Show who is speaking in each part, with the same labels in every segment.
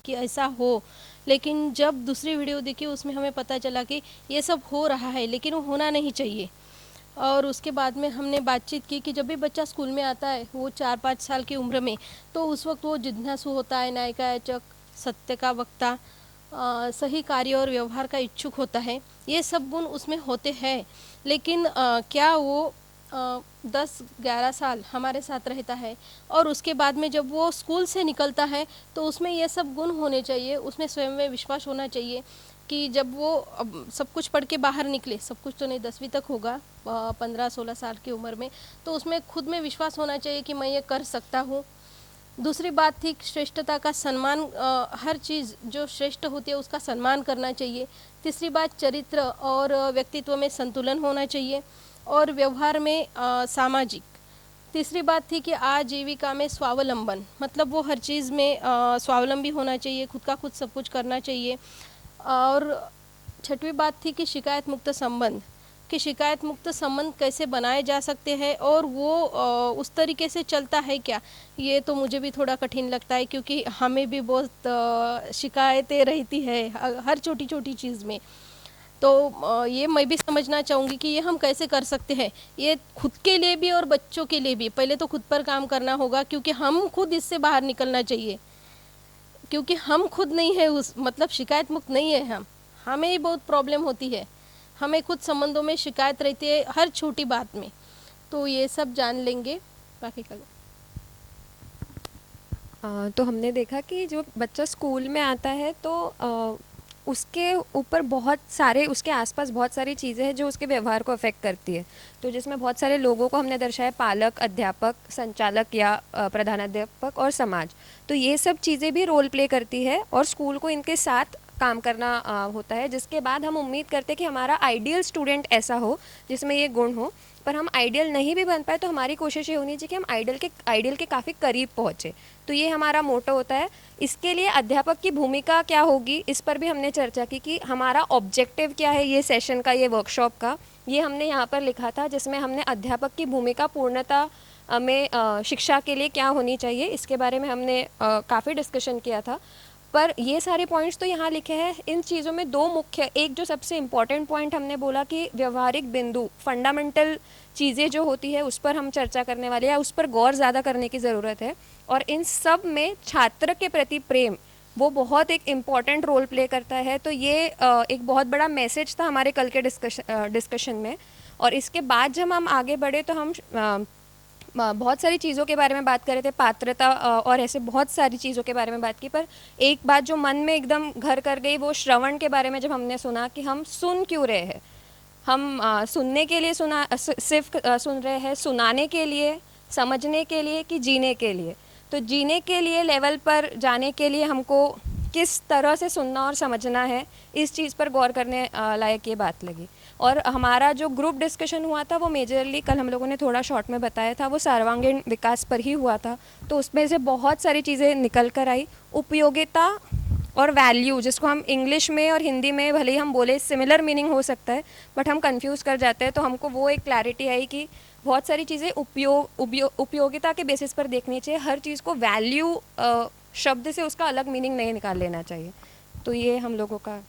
Speaker 1: कि ऐसा हो, लेकिन जब दूसरी वीडियो देखी उसमें हमें पता चला कि ये सब हो रहा है लेकिन वो होना नहीं चाहिए। और उसके बाद में हमने बातचीत की कि जब भी बच्चा स्कूल में आता है वो 4-5 साल की उम्र में, तो उस वक्त वो जिज्ञासु होता है, न्याय का याचक, सत्य का वक्ता, सही कार्य और व्यवहार का इच्छुक होता है। ये सब गुण उसमें होते हैं, लेकिन क्या वो 10-11 साल हमारे साथ रहता है और उसके बाद में जब वो स्कूल से निकलता है तो उसमें ये सब गुण होने चाहिए, उसमें स्वयं में विश्वास होना चाहिए कि जब वो अब सब कुछ पढ़ के बाहर निकले, सब कुछ तो नहीं 10वीं तक होगा 15-16 साल की उम्र में, तो उसमें खुद में विश्वास होना चाहिए कि मैं ये कर सकता हूँ। दूसरी बात थी श्रेष्ठता का सम्मान, हर चीज़ जो श्रेष्ठ होती है उसका सम्मान करना चाहिए। तीसरी बात चरित्र और व्यक्तित्व में संतुलन होना चाहिए और व्यवहार में सामाजिक। तीसरी बात थी कि आजीविका में स्वावलंबन, मतलब वो हर चीज़ में स्वावलंबी होना चाहिए, खुद का खुद सब कुछ करना चाहिए। और छठवीं बात थी कि शिकायत मुक्त संबंध, कि शिकायत मुक्त संबंध कैसे बनाए जा सकते हैं और वो उस तरीके से चलता है क्या, ये तो मुझे भी थोड़ा कठिन लगता है क्योंकि हमें भी बहुत शिकायतें रहती है हर छोटी छोटी चीज़ में। तो ये मैं भी समझना चाहूँगी कि ये हम कैसे कर सकते हैं, ये खुद के लिए भी और बच्चों के लिए भी। पहले तो खुद पर काम करना होगा क्योंकि हम खुद इससे बाहर निकलना चाहिए, क्योंकि हम खुद नहीं है उस मतलब शिकायत मुक्त नहीं है हम, हमें ही बहुत प्रॉब्लम होती है, हमें खुद संबंधों में शिकायत रहती है हर छोटी बात में। तो ये सब जान लेंगे बाकी का।
Speaker 2: तो हमने देखा कि जो बच्चा स्कूल में आता है तो उसके ऊपर बहुत सारे, उसके आसपास बहुत सारी चीज़ें हैं जो उसके व्यवहार को अफेक्ट करती है। तो जिसमें बहुत सारे लोगों को हमने दर्शाया, पालक, अध्यापक, संचालक या प्रधानाध्यापक और समाज। तो ये सब चीज़ें भी रोल प्ले करती है और स्कूल को इनके साथ काम करना होता है, जिसके बाद हम उम्मीद करते हैं कि हमारा आइडियल स्टूडेंट ऐसा हो जिसमें ये गुण हो। पर हम आइडियल नहीं भी बन पाए तो हमारी कोशिश ये होनी चाहिए कि हम आइडियल के काफ़ी करीब पहुँचे। तो ये हमारा मोटो होता है। इसके लिए अध्यापक की भूमिका क्या होगी, इस पर भी हमने चर्चा की कि हमारा ऑब्जेक्टिव क्या है ये सेशन का, ये वर्कशॉप का, ये हमने यहाँ पर लिखा था, जिसमें हमने अध्यापक की भूमिका पूर्णता में शिक्षा के लिए क्या होनी चाहिए, इसके बारे में हमने काफ़ी डिस्कशन किया था। पर ये सारे पॉइंट्स तो यहाँ लिखे हैं। इन चीज़ों में दो मुख्य, एक जो सबसे इम्पॉर्टेंट पॉइंट हमने बोला कि व्यवहारिक बिंदु, फंडामेंटल चीज़ें जो होती है उस पर हम चर्चा करने वाले हैं, उस पर गौर ज़्यादा करने की ज़रूरत है। और इन सब में छात्र के प्रति प्रेम वो बहुत एक इम्पॉर्टेंट रोल प्ले करता है। तो ये एक बहुत बड़ा मैसेज था हमारे कल के डिस्कशन में। और इसके बाद जब हम आगे बढ़े तो हम बहुत सारी चीज़ों के बारे में बात कर रहे थे, पात्रता और ऐसे बहुत सारी चीज़ों के बारे में बात की। पर एक बात जो मन में एकदम घर कर गई वो श्रवण के बारे में, जब हमने सुना कि हम सुन क्यों रहे हैं। हम सुनने के लिए सिर्फ सुन रहे हैं, सुनाने के लिए, समझने के लिए कि जीने के लिए। तो जीने के लिए लेवल पर जाने के लिए हमको किस तरह से सुनना और समझना है, इस चीज़ पर गौर करने लायक ये बात लगी। और हमारा जो ग्रुप डिस्कशन हुआ था वो मेजरली, कल हम लोगों ने थोड़ा शॉर्ट में बताया था, वो सर्वांगीण विकास पर ही हुआ था। तो उसमें से बहुत सारी चीज़ें निकल कर आई। उपयोगिता और वैल्यू, जिसको हम इंग्लिश में और हिंदी में भले ही हम बोले सिमिलर मीनिंग हो सकता है, बट हम कंफ्यूज कर जाते हैं। तो हमको वो एक क्लैरिटी आई कि बहुत सारी चीज़ें उपयोगिता के बेसिस पर देखनी चाहिए। हर चीज़ को वैल्यू शब्द से उसका अलग मीनिंग नहीं निकाल लेना चाहिए। तो ये हम लोगों का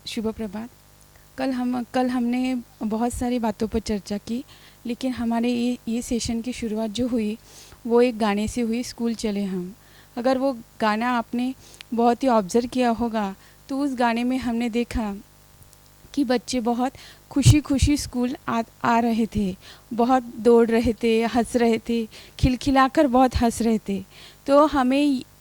Speaker 3: शुभ प्रभात। कल हमने बहुत सारी बातों पर चर्चा की, लेकिन हमारे ये सेशन की शुरुआत जो हुई वो एक गाने से हुई, स्कूल चले हम। अगर वो गाना आपने बहुत ही ऑब्ज़र्व किया होगा तो उस गाने में हमने देखा कि बच्चे बहुत खुशी खुशी स्कूल आ रहे थे, बहुत दौड़ रहे थे, हंस रहे थे, खिलखिलाकर बहुत हंस रहे थे। तो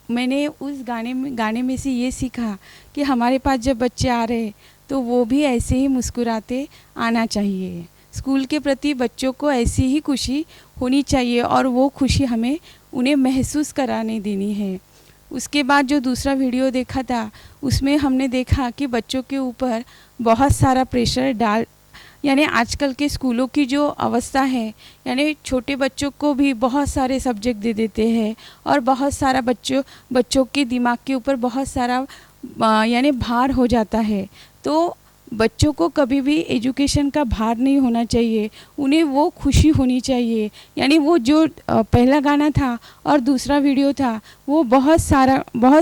Speaker 3: मैंने उस गाने में से ये सीखा कि हमारे पास जब बच्चे आ रहे तो वो भी ऐसे ही मुस्कुराते आना चाहिए। स्कूल के प्रति बच्चों को ऐसी ही खुशी होनी चाहिए और वो खुशी हमें उन्हें महसूस कराने देनी है। उसके बाद जो दूसरा वीडियो देखा था उसमें हमने देखा कि बच्चों के ऊपर बहुत सारा प्रेशर यानी आजकल के स्कूलों की जो अवस्था है, यानी छोटे बच्चों को भी बहुत सारे सब्जेक्ट दे देते हैं और बहुत सारा बच्चों के दिमाग के ऊपर बहुत सारा यानी भार हो जाता है। तो बच्चों को कभी भी एजुकेशन का भार नहीं होना चाहिए, उन्हें वो खुशी होनी चाहिए। यानी वो जो पहला गाना था और दूसरा वीडियो था, वो बहुत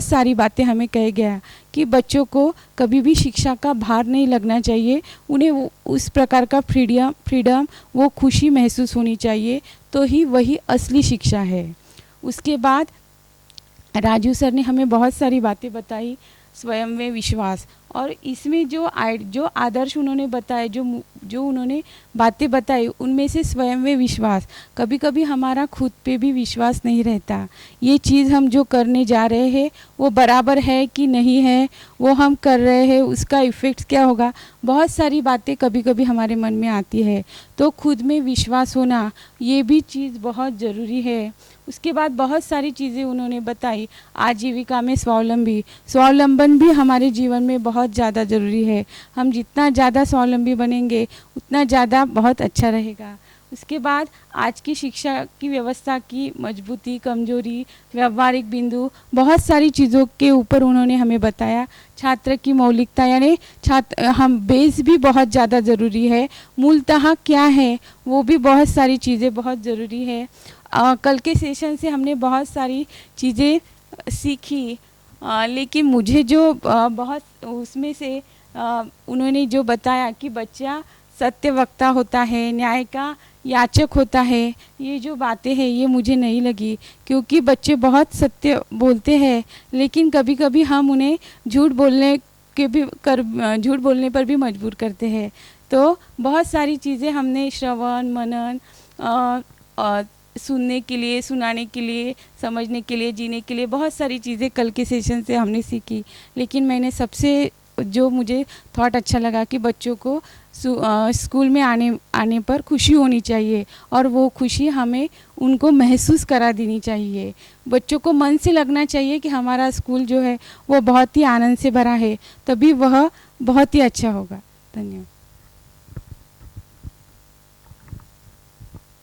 Speaker 3: सारी बातें हमें कह गया कि बच्चों को कभी भी शिक्षा का भार नहीं लगना चाहिए, उन्हें उस प्रकार का फ्रीडम वो खुशी महसूस होनी चाहिए, तो ही वही असली शिक्षा है। उसके बाद राजू सर ने हमें बहुत सारी बातें बताई, स्वयं में विश्वास, और इसमें जो आदर्श उन्होंने बताए, जो उन्होंने बातें बताई, उनमें से स्वयं में विश्वास, कभी कभी हमारा खुद पे भी विश्वास नहीं रहता, ये चीज़ हम जो करने जा रहे हैं वो बराबर है कि नहीं है, वो हम कर रहे हैं उसका इफ़ेक्ट क्या होगा, बहुत सारी बातें कभी कभी हमारे मन में आती है। तो खुद में विश्वास होना ये भी चीज़ बहुत ज़रूरी है। उसके बाद बहुत सारी चीज़ें उन्होंने बताई, आजीविका में स्वावलंबन भी हमारे जीवन में बहुत ज़्यादा ज़रूरी है। हम जितना ज़्यादा स्वावलंबी बनेंगे उतना ज़्यादा बहुत अच्छा रहेगा। उसके बाद आज की शिक्षा की व्यवस्था की मजबूती, कमजोरी, व्यवहारिक बिंदु, बहुत सारी चीज़ों के ऊपर उन्होंने हमें बताया। छात्र की मौलिकता, यानी हम बेस भी बहुत ज़्यादा ज़रूरी है, मूलतः क्या है वो भी बहुत सारी चीज़ें बहुत ज़रूरी है। कल के सेशन से हमने बहुत सारी चीज़ें सीखी, लेकिन मुझे जो बहुत उसमें से उन्होंने जो बताया कि बच्चा सत्यवक्ता होता है, न्याय का याचक होता है, ये जो बातें हैं ये मुझे नहीं लगी, क्योंकि बच्चे बहुत सत्य बोलते हैं, लेकिन कभी कभी हम उन्हें झूठ बोलने पर भी मजबूर करते हैं। तो बहुत सारी चीज़ें हमने श्रवण मनन सुनने के लिए, सुनाने के लिए, समझने के लिए, जीने के लिए बहुत सारी चीज़ें कल के सेशन से हमने सीखी। लेकिन मैंने सबसे जो मुझे थॉट अच्छा लगा कि बच्चों को स्कूल में आने पर खुशी होनी चाहिए, और वो खुशी हमें उनको महसूस करा देनी चाहिए। बच्चों को मन से लगना चाहिए कि हमारा स्कूल जो है वो बहुत ही आनंद से भरा है, तभी वह बहुत ही अच्छा होगा। धन्यवाद।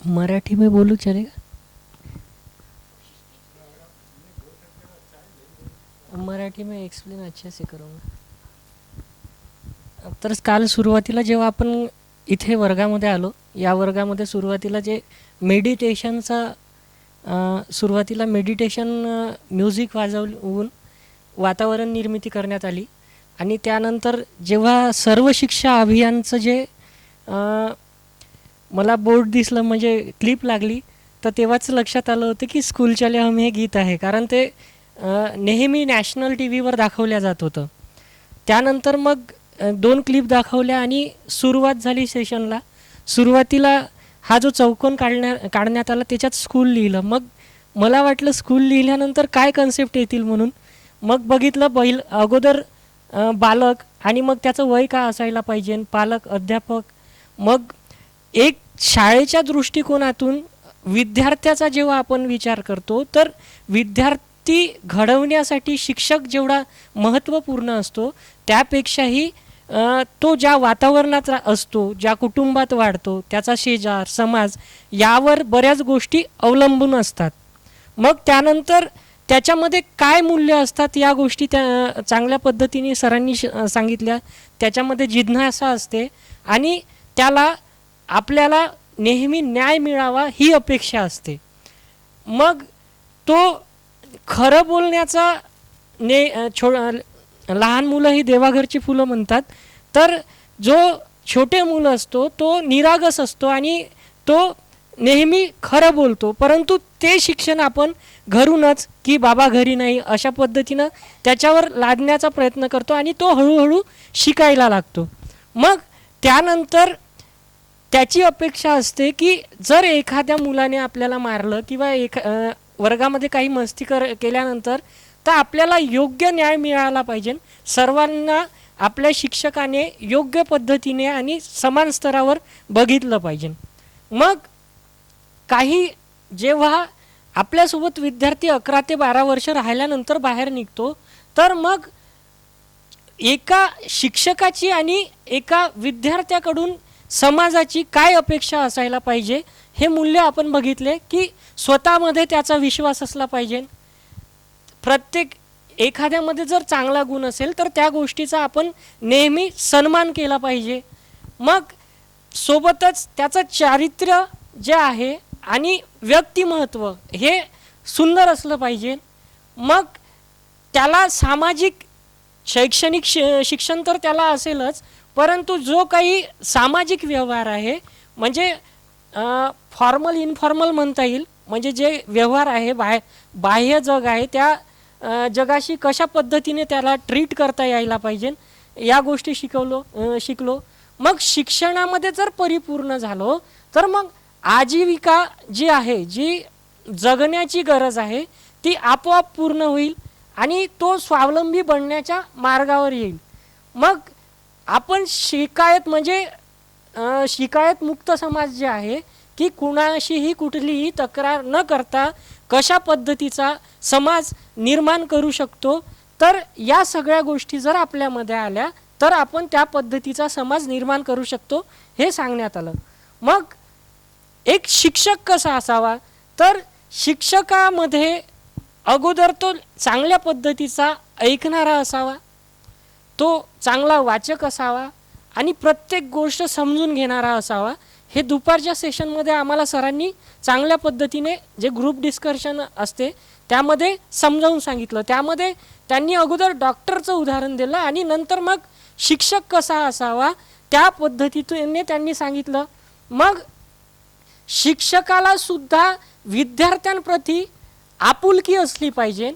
Speaker 4: मराठी में बोलूँ चलेगा? मराठी में एक्सप्लेन अच्छे से करूँगा। तर काल सुरुवातीला जेव्हा आपण इथे वर्गामध्ये आलो, या वर्गामध्ये सुरुवातीला जे सुरुवातीला मेडिटेशन म्युझिक वाजवून वातावरण निर्मिती करण्यात आली, आणि त्यानंतर जेव्हा सर्व शिक्षा अभियानचं जे मला बोर्ड दिसलं, म्हणजे क्लिप लागली, तर तेव्हाच लक्षात आलं होतं की स्कूल चले हम हे गीत आहे, कारण ते नेहमी नॅशनल टी व्हीवर दाखवल्या जात होतं. त्यानंतर मग 2 क्लिप दाखवल्या आणि सुरुवात झाली सेशनला. सुरुवातीला हा जो चौकोन काढण्यात आला त्याच्यात स्कूल लिहिलं. मग मला वाटलं स्कूल लिहिल्यानंतर काय कन्सेप्ट येतील म्हणून. मग बघितलं अगोदर बालक, आणि मग त्याचं वय काय असायला पाहिजे, पालक, अध्यापक. मग एक शाळेच्या दृष्टिकोनातून विद्यार्थ्याचा जेव्हा आपण विचार करतो, तर विद्यार्थी घडवण्यासाठी शिक्षक जेवढा महत्त्वपूर्ण असतो, त्यापेक्षाही तो ज्या वातावरणात असतो, ज्या कुटुंबात वाढतो, त्याचा शेजार, समाज, यावर बऱ्याच गोष्टी अवलंबून असतात. मग त्यानंतर त्याच्यामध्ये काय मूल्य असतात या गोष्टी त्या चांगल्या पद्धतीने सरांनी सांगितल्या. त्याच्यामध्ये जिज्ञासा असते, आणि त्याला आपल्याला नेहमी न्याय मिळावा ही अपेक्षा असते. मग तो खरं बोलण्याचा लहान मुलं ही देवाघरची फुलं म्हणतात. तर जो छोटे मुलं असतो तो निरागस असतो आणि तो नेहमी खरं बोलतो, परंतु ते शिक्षण आपण घरूनच की बाबा घरी नाही अशा पद्धतीनं त्याच्यावर लादण्याचा प्रयत्न करतो, आणि तो हळूहळू शिकायला लागतो. मग त्यानंतर त्याची अपेक्षा असते की जर एखाद्या मुलाने आपल्याला मारलं किंवा वर्गामध्ये काही मस्ती केल्यानंतर तर आपल्याला योग्य न्याय मिळाला पाहिजे. सर्वांना आपल्या शिक्षकाने योग्य पद्धतीने आणि समान स्तरावर बघितलं पाहिजे. मग काही जेव्हा आपल्यासोबत विद्यार्थी 11 ते 12 वर्ष राहिल्यानंतर बाहेर निघतो, तर मग एका शिक्षकाची आणि एका विद्यार्थ्याकडून समाजाची काय अपेक्षा असायला पाहिजे हे मूल्य आपण बघितले की स्वतःमध्ये त्याचा विश्वास असला पाहिजे. प्रत्येक एखाद्यामध्ये जर चांगला गुण असेल तर त्या गोष्टीचा आपण नेहमी सन्मान केला पाहिजे. मग सोबतच त्याचं चारित्र्य जे आहे आणि व्यक्तिमत्व हे सुंदर असलं पाहिजे. मग त्याला सामाजिक शैक्षणिक शिक्षण तर त्याला असेलच, परंतु जो काही सामाजिक व्यवहार आहे म्हणजे फॉर्मल इनफॉर्मल म्हणता येईल, म्हणजे जे व्यवहार आहे बाह्य जग आहे त्या जगाशी कशा पद्धतीने त्याला ट्रीट करता यायला पाहिजे या गोष्टी शिकलो. मग शिक्षणामध्ये जर परिपूर्ण झालो तर मग आजीविका जी आहे, जी जगण्याची गरज आहे ती आपोआप पूर्ण होईल आणि तो स्वावलंबी बनण्याच्या मार्गावर येईल. मग आपण शिकायत म्हणजे शिकायत मुक्त समाज जे आहे की कुणाशीही कुठलीही तक्रार न करता कशा पद्धतीचा समाज निर्माण करू शकतो, तर या सगळ्या गोष्टी जर आपल्यामध्ये आल्या तर आपण त्या पद्धतीचा समाज निर्माण करू शकतो हे सांगण्यात आलं. मग एक शिक्षक कसा असावा, तर शिक्षकामध्ये अगोदर तो चांगल्या पद्धतीचा ऐकणारा असावा, तो चांगला वाचक असावा आणि प्रत्येक गोष्ट समजून घेणारा असावा. हे दुपारच्या सेशनमध्ये आम्हाला सरांनी चांगल्या पद्धतीने जे ग्रुप डिस्कशन असते त्यामध्ये समजावून सांगितलं. त्यामध्ये त्यांनी अगोदर डॉक्टरचं उदाहरण दिलं आणि नंतर मग शिक्षक कसा असावा त्या पद्धतीने त्यांनी सांगितलं. मग शिक्षकाला सुद्धा विद्यार्थ्यांप्रती आपुलकी असली पाहिजे.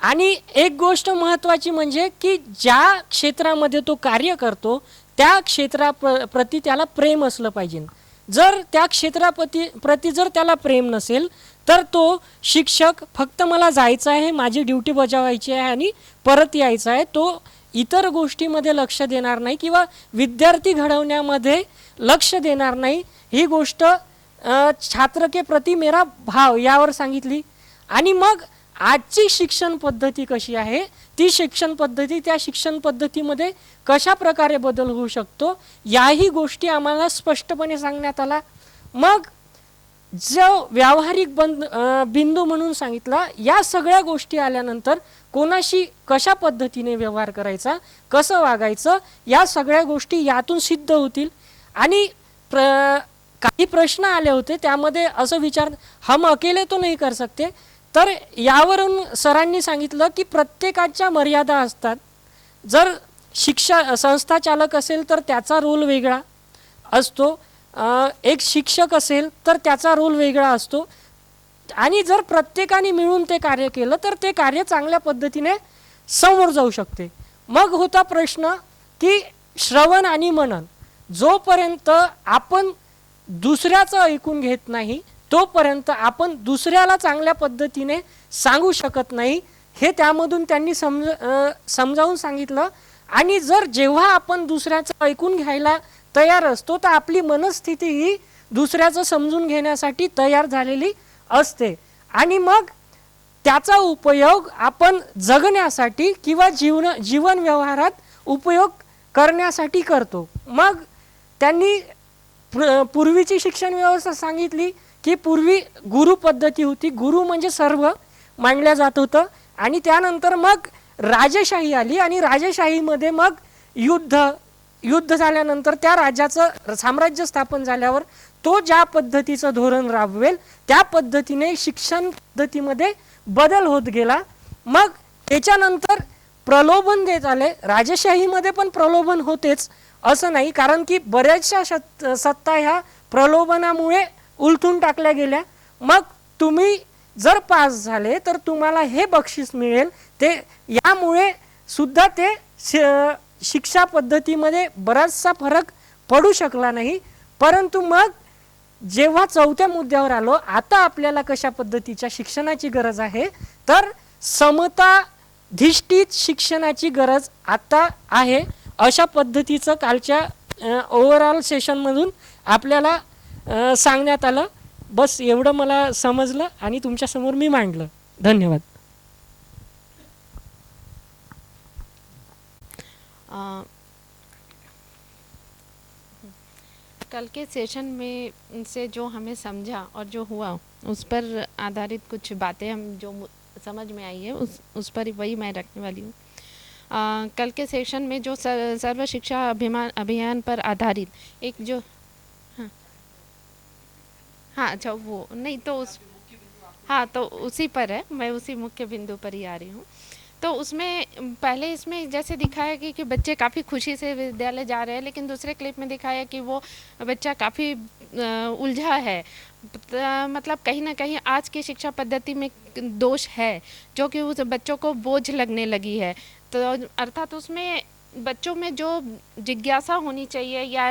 Speaker 4: आणि एक गोष्ट महत्त्वाची म्हणजे की ज्या क्षेत्रामध्ये तो कार्य करतो त्या क्षेत्राप्रती त्याला प्रेम असलं पाहिजे. जर त्या क्षेत्राप्रती जर त्याला प्रेम नसेल तर तो शिक्षक फक्त मला जायचं आहे, माझी ड्युटी बजावायची आहे आणि परत यायचं आहे, तो इतर गोष्टीमध्ये लक्ष देणार नाही किंवा विद्यार्थी घडवण्यामध्ये लक्ष देणार नाही. ही गोष्ट छात्र के प्रति मेरा भाव यावर सांगितली. आणि मग आजची शिक्षण पद्धती कशी आहे, ती शिक्षण पद्धती त्या शिक्षण पद्धतीमध्ये कशा प्रकारे बदल होऊ शकतो याही गोष्टी आम्हाला स्पष्टपणे सांगण्यात आला. मग जो व्यावहारिक बिंदू म्हणून सांगितला, या सगळ्या गोष्टी आल्यानंतर कोणाशी कशा पद्धतीने व्यवहार करायचा, कसं वागायचं, या सगळ्या गोष्टी यातून सिद्ध होतील. आणि काही प्रश्न आले होते त्यामध्ये असं विचार हम अकेले तो नहीं कर सकते, तर यावरून सरांनी सांगितलं की प्रत्येकाच्या मर्यादा असतात. जर संस्था चालक असेल तर त्याचा रोल वेगळा असतो, एक शिक्षक असेल तर त्याचा रोल वेगळा असतो. आणि जर प्रत्येकाने मिळून ते कार्य केलं तर ते कार्य चांगल्या पद्धतीने समोर जाऊ शकते. मग होता प्रश्न की श्रवण आणि मनन, जोपर्यंत आपण दुसऱ्याचं ऐकून घेत नाही तोपर्यंत आपण दुसऱ्याला चांगल्या पद्धतीने सांगू शकत नाही, हे त्यामधून त्यांनी समजावून सांगितलं. आणि जेव्हा आपण दुसऱ्याचं ऐकून घ्यायला तयार असतो तर आपली मनस्थिती ही दुसऱ्याचं समजून घेण्यासाठी तयार झालेली असते. आणि मग त्याचा उपयोग आपण जगण्यासाठी किंवा जीवन व्यवहारात उपयोग करण्यासाठी करतो. मग त्यांनी पूर्वीची शिक्षण व्यवस्था सांगितली की पूर्वी गुरु पद्धती होती, गुरु म्हणजे सर्व मानलं जात होतं. आणि त्यानंतर मग राजेशाही आली आणि राजेशाहीमध्ये मग युद्ध झाल्यानंतर त्या राज्याचं साम्राज्य स्थापन झाल्यावर तो ज्या पद्धतीचं धोरण राबवेल त्या पद्धतीने शिक्षण पद्धतीमध्ये बदल होत गेला. मग त्याच्यानंतर प्रलोभन देत आले. राजेशाहीमध्ये पण प्रलोभन होतेच असं नाही, कारण की बऱ्याचशा सत्ता ह्या प्रलोभनामुळे उलथून टाकल्या गेल्या. मग तुम्ही जर पास झाले तर तुम्हाला हे बक्षीस मिळेल, ते यामुळे सुद्धा ते शिक्षा पद्धतीमध्ये बराचसा फरक पडू शकला नाही. परंतु मग जेव्हा चौथ्या मुद्द्यावर आलो, आता आपल्याला कशा पद्धतीच्या शिक्षणाची गरज आहे, तर समताधिष्ठित शिक्षणाची गरज आता आहे. अशा पद्धतीचं कालच्या ओव्हरऑल सेशनमधून आपल्याला सांगण्यात आलं. बस एवढं मला समजलं आणि तुमच्यासमोर मी मांडलं. धन्यवाद.
Speaker 5: कल के सेशन में से जो हमें समझा और जो हुआ उस पर आधारित कुछ बातें हम जो समझ में आई है उस पर वही मैं रखने वाली हूँ। कल के सेशन में जो सर्व शिक्षा अभियान पर आधारित एक जो हाँ हाँ अच्छा वो नहीं तो उस हाँ तो उसी पर है, मैं उसी मुख्य बिंदु पर ही आ रही हूँ। तो उसमें पहले इसमें जैसे दिखाया कि बच्चे काफ़ी खुशी से विद्यालय जा रहे हैं, लेकिन दूसरे क्लिप में दिखाया कि वो बच्चा काफ़ी उलझा है। मतलब कहीं ना कहीं आज की शिक्षा पद्धति में दोष है जो कि उस बच्चों को बोझ लगने लगी है। तो अर्थात उसमें बच्चों में जो जिज्ञासा होनी चाहिए या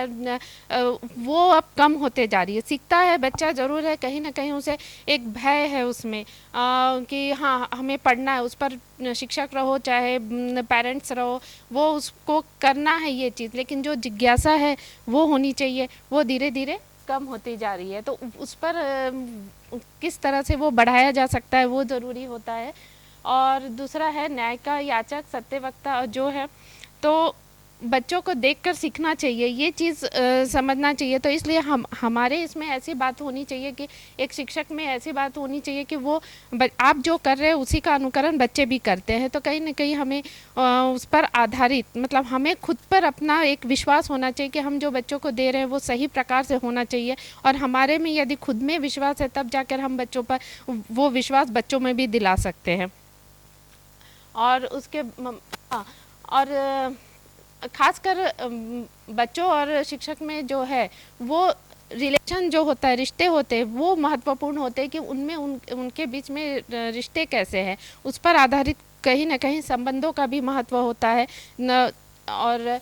Speaker 5: वो अब कम होते जा रही है। सीखता है बच्चा ज़रूर है, कहीं ना कहीं उसे एक भय है उसमें कि हाँ हमें पढ़ना है, उस पर शिक्षक रहो चाहे पेरेंट्स रहो, वो उसको करना है ये चीज़, लेकिन जो जिज्ञासा है वो होनी चाहिए, वो धीरे धीरे कम होती जा रही है। तो उस पर किस तरह से वो बढ़ाया जा सकता है वो ज़रूरी होता है। और दूसरा है न्याय का याचक सत्यवक्ता जो है, तो बच्चों को देखकर सीखना चाहिए, ये चीज़ समझना चाहिए। तो इसलिए हमारे इसमें ऐसी बात होनी चाहिए कि एक शिक्षक में ऐसी बात होनी चाहिए कि वो आप जो कर रहे हैं उसी का अनुकरण बच्चे भी करते हैं। तो कहीं ना कहीं हमें उस पर आधारित मतलब हमें खुद पर अपना एक विश्वास होना चाहिए कि हम जो बच्चों को दे रहे हैं वो सही प्रकार से होना चाहिए। और हमारे में यदि खुद में विश्वास है तब जाकर हम बच्चों पर वो विश्वास बच्चों में भी दिला सकते हैं। और उसके और खासकर बच्चों और शिक्षक में जो है वो रिलेशन जो होता है, रिश्ते होते हैं, वो महत्वपूर्ण होते हैं कि उनमें उनके बीच में रिश्ते कैसे हैं, उस पर आधारित कहीं ना कहीं संबंधों का भी महत्व होता है और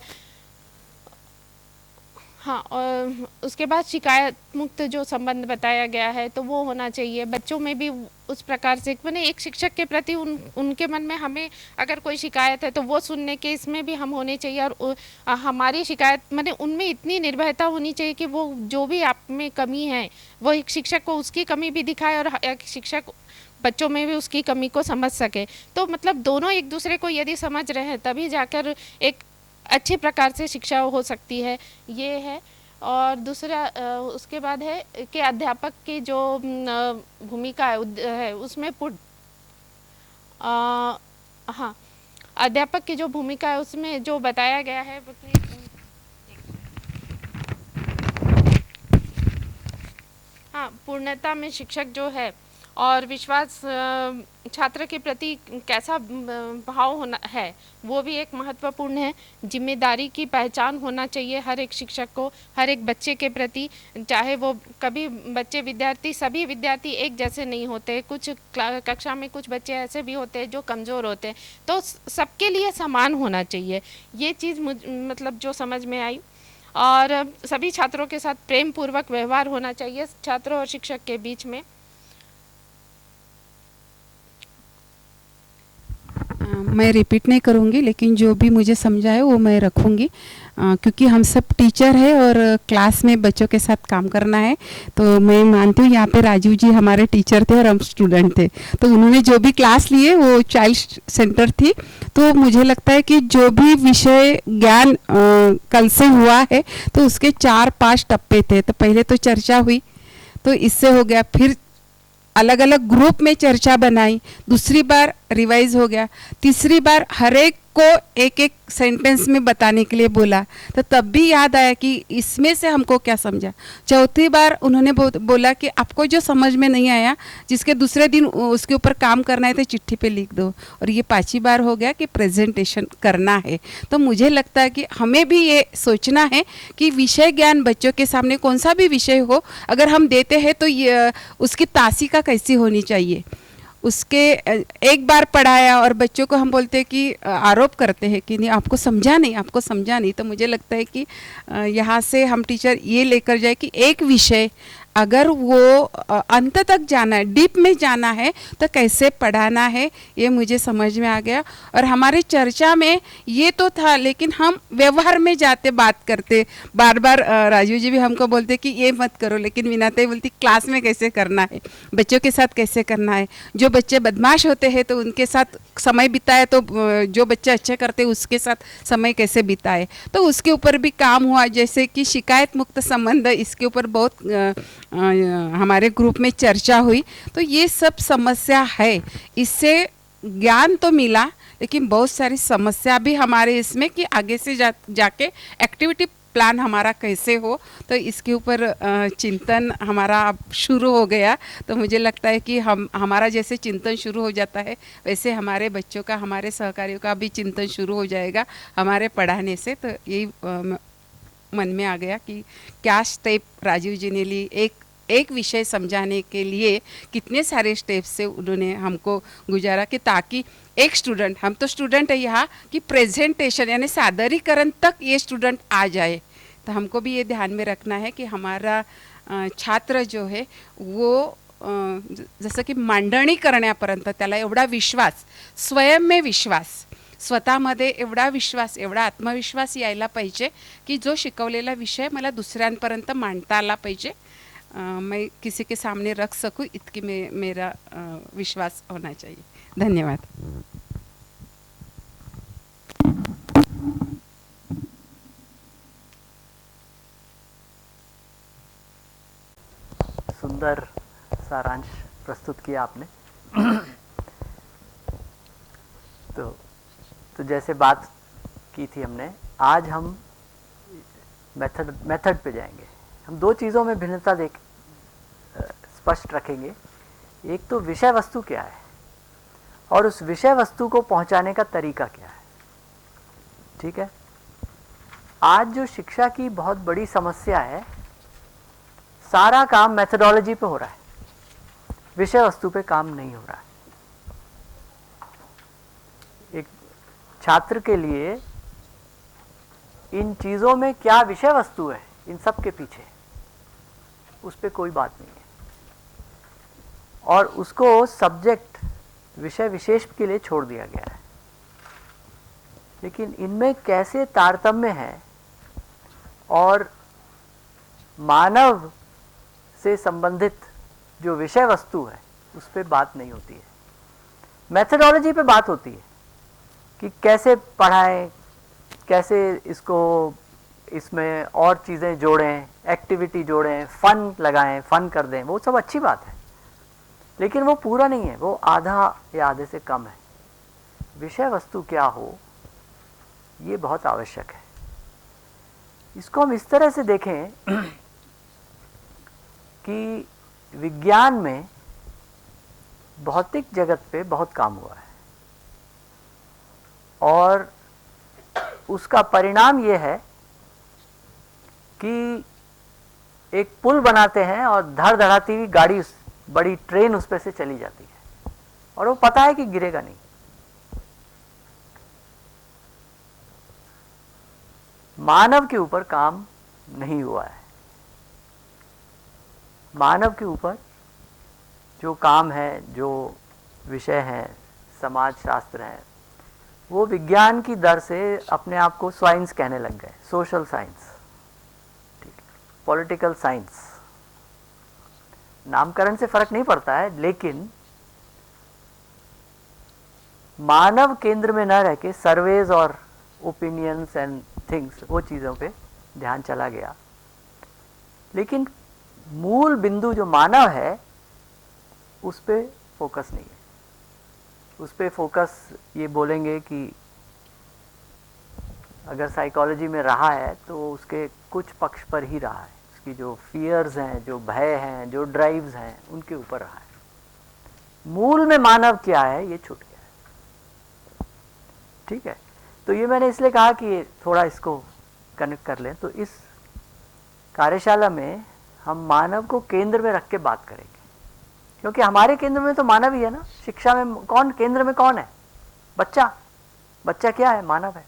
Speaker 5: हाँ, और उसके बाद शिकायत मुक्त जो संबंध बताया गया है तो वो होना चाहिए बच्चों में भी उस प्रकार से। मैंने एक शिक्षक के प्रति उनके मन में हमें अगर कोई शिकायत है तो वो सुनने के इसमें भी हम होने चाहिए। और हमारी शिकायत मैंने उनमें इतनी निर्भयता होनी चाहिए कि वो जो भी आप में कमी है वो एक शिक्षक को उसकी कमी भी दिखाए और एक शिक्षक बच्चों में भी उसकी कमी को समझ सके। तो मतलब दोनों एक दूसरे को यदि समझ रहे हैं तभी जाकर एक अच्छी प्रकार से शिक्षा हो सकती है, ये है। और दूसरा उसके बाद है कि अध्यापक की जो भूमिका है उसमें हाँ अध्यापक की जो भूमिका है उसमें जो बताया गया है हाँ पूर्णता में शिक्षक जो है और विश्वास छात्र के प्रति कैसा भाव होना है वो भी एक महत्वपूर्ण है। जिम्मेदारी की पहचान होना चाहिए हर एक शिक्षक को हर एक बच्चे के प्रति, चाहे वो कभी बच्चे विद्यार्थी सभी विद्यार्थी एक जैसे नहीं होते, कुछ कक्षा में कुछ बच्चे ऐसे भी होते हैं जो कमज़ोर होते हैं, तो सबके लिए समान होना चाहिए। ये चीज़ मतलब जो समझ में आई। और सभी छात्रों के साथ प्रेम पूर्वक व्यवहार होना चाहिए छात्रों और शिक्षक के बीच में।
Speaker 3: मैं रिपीट नहीं करूँगी, लेकिन जो भी मुझे समझा है वो मैं रखूँगी, क्योंकि हम सब टीचर हैं और क्लास में बच्चों के साथ काम करना है। तो मैं मानती हूँ यहाँ पे राजीव जी हमारे टीचर थे और हम स्टूडेंट थे, तो उन्होंने जो भी क्लास लिए वो चाइल्ड सेंटर थी। तो मुझे लगता है कि जो भी विषय ज्ञान कल से हुआ है तो उसके 4-5 टप्पे थे। तो पहले तो चर्चा हुई, तो इससे हो गया, फिर अलग अलग ग्रुप में चर्चा बनाई, दूसरी बार रिवाइज हो गया, तीसरी बार हर एक को एक एक सेंटेंस में बताने के लिए बोला, तो तब भी याद आया कि इसमें से हमको क्या समझा। चौथी बार उन्होंने बोला कि आपको जो समझ में नहीं आया जिसके दूसरे दिन उसके ऊपर काम करना है तो चिट्ठी पे लिख दो। और ये 5वीं बार हो गया कि प्रेजेंटेशन करना है। तो मुझे लगता है कि हमें भी ये सोचना है कि विषय ज्ञान बच्चों के सामने कौन सा भी विषय हो अगर हम देते हैं तो ये उसकी तासिका कैसी होनी चाहिए। उसके एक बार पढ़ाया और बच्चों को हम बोलते हैं कि आरोप करते हैं कि नहीं आपको समझा नहीं, आपको समझा नहीं। तो मुझे लगता है कि यहाँ से हम टीचर ये लेकर जाए कि एक विषय अगर वो अंत तक जाना है, डीप में जाना है, तो कैसे पढ़ाना है, ये मुझे समझ में आ गया। और हमारी चर्चा में ये तो था, लेकिन हम व्यवहार में जाते बात करते, बार बार राजीव जी भी हमको बोलते कि ये मत करो, लेकिन विनाते बोलती क्लास में कैसे करना है, बच्चों के साथ कैसे करना है। जो बच्चे बदमाश होते हैं तो उनके साथ समय बिताए, तो जो बच्चे अच्छे करते हैं उसके साथ समय कैसे बिताए, तो उसके ऊपर भी काम हुआ। जैसे कि शिकायत मुक्त संबंध, इसके ऊपर बहुत
Speaker 6: हमारे ग्रुप में चर्चा हुई, तो ये सब समस्या है। इससे ज्ञान तो मिला, लेकिन बहुत सारी समस्या भी हमारे इसमें कि आगे से जाके एक्टिविटी प्लान हमारा कैसे हो, तो इसके ऊपर चिंतन हमारा अब शुरू हो गया। तो मुझे लगता है कि हमारा जैसे चिंतन शुरू हो जाता है, वैसे हमारे बच्चों का, हमारे सहकारियों का भी चिंतन शुरू हो जाएगा हमारे पढ़ाने से। तो यही मन में आ गया कि क्या स्टेप राजीव जी ने ली, एक विषय समझाने के लिए कितने सारे स्टेप से उन्होंने हमको गुजारा, कि ताकि एक स्टूडेंट, हम तो स्टूडेंट है यहाँ, कि प्रेजेंटेशन यानी सादरीकरण तक ये स्टूडेंट आ जाए। तो हमको भी ये ध्यान में रखना है कि हमारा छात्र जो है वो जसं की मांडणी करण्यापर्यंत त्याला एवढा विश्वास, स्वयं में विश्वास, स्वतःमध्ये एवढा विश्वास, एवढा आत्मविश्वास यायला पाहिजे की जो शिकवलेला विषय मला दुसऱ्यांपर्यंत मांडता आला पाहिजे, मैं किसी के सामने रख सकूं, इतकी मेरा विश्वास होना चाहिए। धन्यवाद।
Speaker 7: सुंदर सारांश प्रस्तुत किया आपने। तो जैसे बात की थी हमने, आज हम मेथड पे जाएंगे। हम दो चीज़ों में भिन्नता स्पष्ट रखेंगे। एक तो विषय वस्तु क्या है और उस विषय वस्तु को पहुंचाने का तरीका क्या है। ठीक है, आज जो शिक्षा की बहुत बड़ी समस्या है, सारा काम मेथडोलॉजी पे हो रहा है, विषय वस्तु पे काम नहीं हो रहा है। एक छात्र के लिए इन चीज़ों में क्या विषय वस्तु है, इन सब के पीछे उस पर कोई बात नहीं है, और उसको सब्जेक्ट, विषय विशेष के लिए छोड़ दिया गया है। लेकिन इनमें कैसे तारतम्य है और मानव से संबंधित जो विषय वस्तु है उस पर बात नहीं होती है। मेथडोलॉजी पे बात होती है कि कैसे पढ़ाएं, कैसे इसको, इसमें और चीज़ें जोड़ें, एक्टिविटी जोड़ें, फन लगाएं, फन कर दें, वो सब अच्छी बात है, लेकिन वो पूरा नहीं है, वो आधा या आधे से कम है। विषय वस्तु क्या हो, ये बहुत आवश्यक है। इसको हम इस तरह से देखें कि विज्ञान में भौतिक जगत पे बहुत काम हुआ है और उसका परिणाम ये है कि एक पुल बनाते हैं और धड़ धड़ाती हुई गाड़ी, बड़ी ट्रेन उस पर से चली जाती है और वो पता है कि गिरेगा नहीं। मानव के ऊपर काम नहीं हुआ है। मानव के ऊपर जो काम है, जो विषय हैं, समाज शास्त्र है, वो विज्ञान की दर से अपने आप को साइंस कहने लग गए, सोशल साइंस, ठीक है, पॉलिटिकल साइंस। नामकरण से फर्क नहीं पड़ता है, लेकिन मानव केंद्र में न रह के सर्वेज और ओपिनियंस एंड थिंग्स, वो चीज़ों पे ध्यान चला गया। लेकिन मूल बिंदु जो मानव है उस पे फोकस नहीं है। उस पे फोकस ये बोलेंगे कि अगर साइकोलॉजी में रहा है तो उसके कुछ पक्ष पर ही रहा है, उसकी जो फियर्स हैं, जो भय हैं, जो ड्राइव्स हैं, उनके ऊपर रहा है। मूल में मानव क्या है ये छूट गया है। ठीक है, तो ये मैंने इसलिए कहा कि थोड़ा इसको कनेक्ट कर लें। तो इस कार्यशाला में हम मानव को केंद्र में रख के बात करेंगे, क्योंकि हमारे केंद्र में तो मानव ही है ना। शिक्षा में कौन केंद्र में कौन है? बच्चा। बच्चा क्या है? मानव है।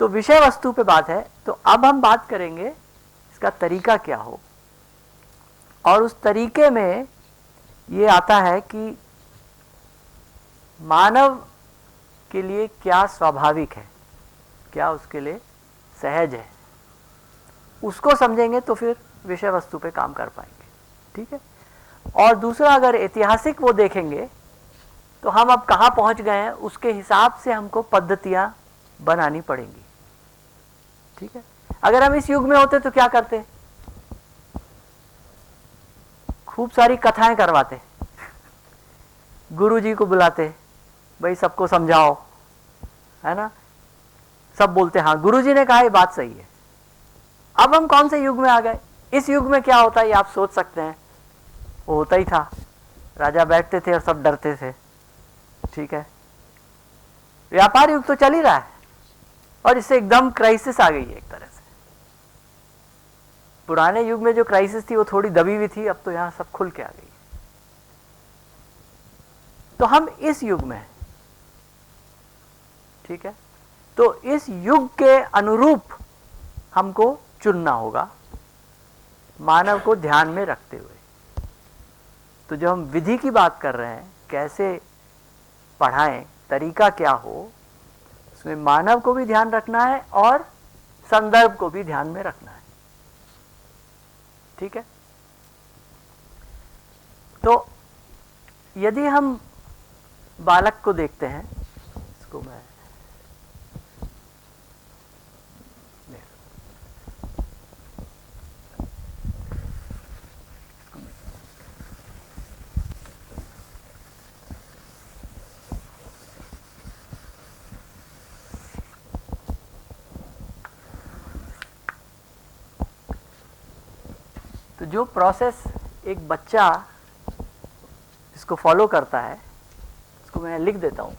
Speaker 7: तो विषय वस्तु पे बात है। तो अब हम बात करेंगे इसका तरीका क्या हो, और उस तरीके में ये आता है कि मानव के लिए क्या स्वाभाविक है, क्या उसके लिए सहज है, उसको समझेंगे तो फिर विषय वस्तु पे काम कर पाएंगे। ठीक है। और दूसरा, अगर ऐतिहासिक वो देखेंगे तो हम अब कहाँ पहुँच गए हैं, उसके हिसाब से हमको पद्धतियाँ बनानी पड़ेंगी। ठीक है। अगर हम इस युग में होते तो क्या करते? खूब सारी कथाएं करवाते, गुरुजी को बुलाते, भाई सबको समझाओ, है ना, सब बोलते हाँ गुरुजी ने कहा ये बात सही है। अब हम कौन से युग में आ गए? इस युग में क्या होता है ये आप सोच सकते हैं। वो होता ही था, राजा बैठते थे और सब डरते थे, ठीक है। व्यापार युग तो चल ही रहा है और इससे एकदम क्राइसिस आ गई है एक तरह से। पुराने युग में जो क्राइसिस थी वो थोड़ी दबी हुई थी, अब तो यहां सब खुल के आ गई है। तो हम इस युग में हैं, ठीक है। तो इस युग के अनुरूप हमको चुनना होगा, मानव को ध्यान में रखते हुए। तो जब हम विधि की बात कर रहे हैं, कैसे पढ़ाएं, तरीका क्या हो, उसमें मानव को भी ध्यान रखना है और संदर्भ को भी ध्यान में रखना है, ठीक है। तो यदि हम बालक को देखते हैं, इसको मैं तो जो प्रोसेस एक बच्चा इसको फॉलो करता है, इसको मैं लिख देता हूं।